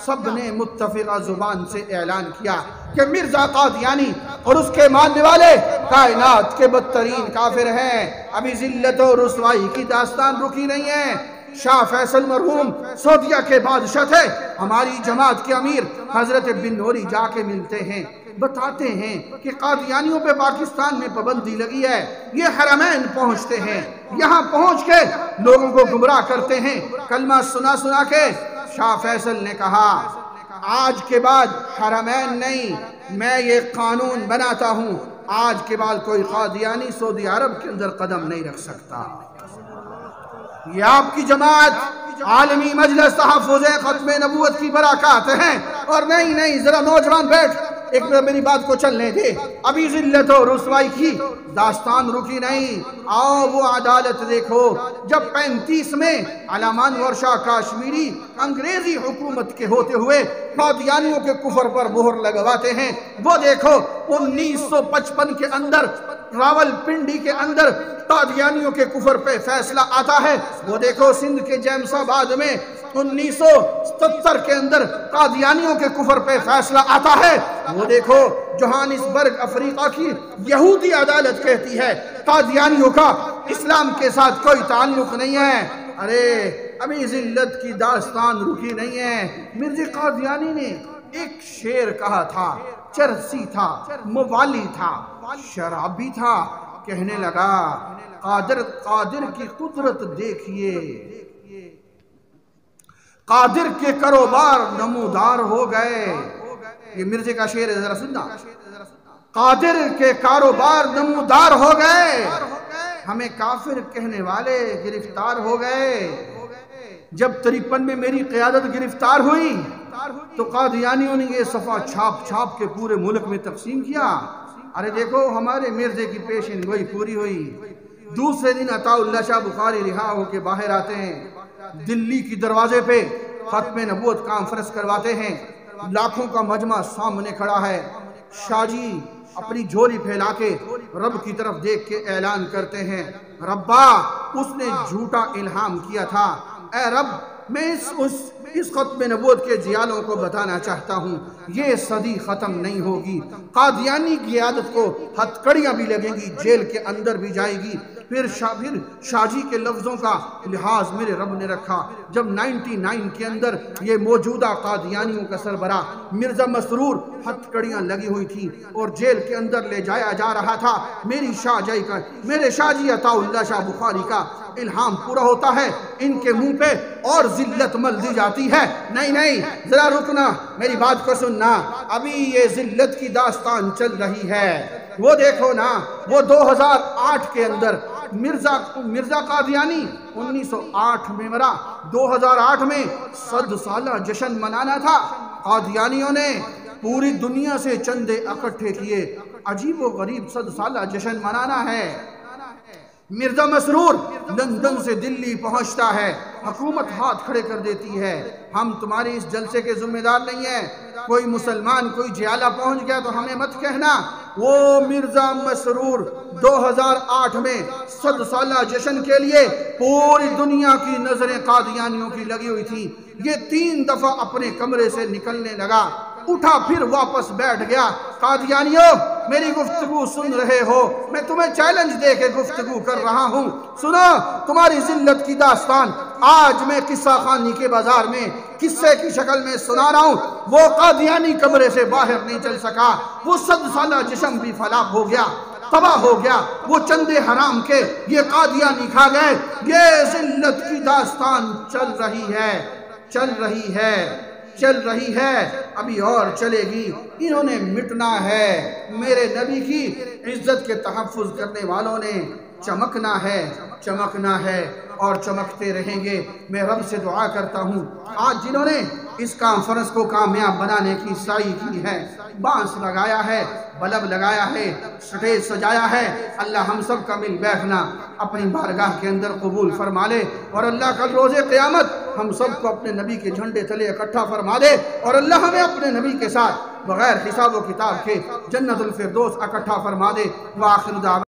سب نے متفقہ زبان سے اعلان کیا کہ مرزا قادیانی اور اس کے ماننے والے کائنات کے بدترین کافر ہیں۔ ابھی ذلت اور رسوائی کی داستان رکی نہیں ہے۔ شاہ فیصل مرحوم سعودیہ کے بادشاہ تھے، ہماری جماعت کے امیر حضرت بن نوری جا کے ملتے ہیں، بتاتے ہیں کہ قادیانیوں پہ پاکستان میں پابندی لگی ہے، یہ حرمین پہنچتے ہیں، یہاں پہنچ کے لوگوں کو گمراہ کرتے ہیں۔ کلمہ سنا سنا کے شاہ فیصل نے کہا آج کے بعد حرمین نہیں، میں یہ قانون بناتا ہوں، آج کے بعد کوئی قادیانی سعودی عرب کے اندر قدم نہیں رکھ سکتا۔ یہ آپ کی جماعت عالمی مجلس تحفظ ختم نبوت کی برکات ہیں۔ اور نہیں ذرا نوجوان بیٹھ، ایک میری بات کو چلنے دے۔ ابھی ذلت و رسوائی کی داستان رکی نہیں، آؤ وہ عدالت دیکھو۔ جب 35 میں علامہ انور شاہ کاشمیری انگریزی حکومت کے ہوتے ہوئے قادیانیوں کے کفر پر مہر لگواتے ہیں، وہ دیکھو 1955 کے اندر راول پنڈی کے اندر قادیانیوں کے کفر پہ فیصلہ آتا ہے، وہ دیکھو سندھ کے جیمس آباد میں 1977 کے اندر قادیانیوں کے کفر پہ فیصلہ آتا ہے، وہ دیکھو جوہانسبرگ افریقہ کی یہودی عدالت کہتی ہے قادیانیوں کا اسلام کے ساتھ کوئی تعلق نہیں ہے۔ ارے ابھی ذلت کی داستان رکی نہیں ہے۔ مرزا قادیانی نے ایک شعر کہا تھا، چرسی تھا، موالی تھا، شرابی تھا، کہنے لگا قادر کی قدرت دیکھیے، قادر کے کاروبار نمودار ہو گئے۔ یہ مرزا کا شعر ہے، ذرا سننا۔ قادر کے کاروبار نمودار ہو گئے، ہمیں کافر کہنے والے گرفتار ہو گئے۔ جب 53 میں میری قیادت گرفتار ہوئی تو قادیانیوں نے یہ صفحہ چھاپ چھاپ کے پورے ملک میں تقسیم کیا۔ ارے دیکھو ہمارے مرزے کی پیشن گوئی پوری ہوئی۔ دوسرے دن عطا اللہ شاہ بخاری رہا ہو کے باہر آتے ہیں، دلی کی دروازے پہ ختم نبوت کانفرنس کرواتے ہیں، لاکھوں کا مجمع سامنے کھڑا ہے، شاہ جی اپنی جھولی پھیلا کے رب کی طرف دیکھ کے اعلان کرتے ہیں، ربا اس نے جھوٹا الہام کیا تھا، اے رب میں اس ختم نبوت کے جیالوں کو بتانا چاہتا ہوں، یہ صدی ختم نہیں ہوگی، قادیانی قیادت کو ہتھکڑیاں بھی لگیں گی، جیل کے اندر بھی جائے گی۔ پھر شاہ جی کے لفظوں کا لحاظ میرے رب نے رکھا، جب 99 کے اندر یہ موجودہ قادیانیوں کا سربراہ مرزا مسرور ہتھکڑیاں لگی ہوئی تھی اور جیل کے اندر لے جایا جا رہا تھا، میرے شاہ جی عطا اللہ شاہ بخاری کا الہام پورا ہوتا ہے، ان کے منہ پہ اور ذلت مل دی جاتی ہے۔ نہیں ذرا رکنا، میری بات کو سننا، ابھی یہ ذلت کی داستان چل رہی ہے۔ وہ دیکھو نا، وہ 2008 کے اندر مرزا قادیانی 1908 میں مرا، 2008 میں 100 سالہ جشن منانا تھا، قادیانیوں نے پوری دنیا سے چندے اکٹھے کیے، عجیب و غریب 100 سالہ جشن منانا ہے۔ مرزا مسرور لندن سے دلی پہنچتا ہے، حکومت ہاتھ کھڑے کر دیتی ہے، ہم تمہارے اس جلسے کے ذمہ دار نہیں ہیں، کوئی مسلمان کوئی جیالہ پہنچ گیا تو ہمیں مت کہنا۔ وہ مرزا مسرور 2008 میں 100 سالہ جشن کے لیے پوری دنیا کی نظریں قادیانیوں کی لگی ہوئی تھی، یہ 3 دفعہ اپنے کمرے سے نکلنے لگا، اٹھا پھر واپس بیٹھ گیا۔ قادیانیوں میری گفتگو سن رہے ہو، میں تمہیں چیلنج دے کے گفتگو کر رہا ہوں، سنو تمہاری ذلت کی داستان آج میں قصہ خانی کے بازار میں قصے کی شکل میں سنا رہا ہوں۔ وہ قادیانی کمرے سے باہر نہیں چل سکا، وہ 100 سالہ جشن بھی فلاح ہو گیا، تباہ ہو گیا، وہ چندے حرام کے یہ قادیانی کھا گئے۔ یہ ذلت کی داستان چل رہی ہے، ابھی اور چلے گی، انہوں نے مٹنا ہے، میرے نبی کی عزت کے تحفظ کرنے والوں نے چمکنا ہے اور چمکتے رہیں گے۔ میں رب سے دعا کرتا ہوں، آج جنہوں نے اس کانفرنس کو کامیاب بنانے کی سعی کی ہے، بانس لگایا ہے، بلب لگایا ہے، سٹیج سجایا ہے، اللہ ہم سب کا مل بیٹھنا اپنی بارگاہ کے اندر قبول فرما لے، اور اللہ کل روز قیامت ہم سب کو اپنے نبی کے جھنڈے تلے اکٹھا فرما دے، اور اللہ ہمیں اپنے نبی کے ساتھ بغیر حساب و کتاب کے جنت الفردوس اکٹھا فرما دے۔ وآخر دعوانا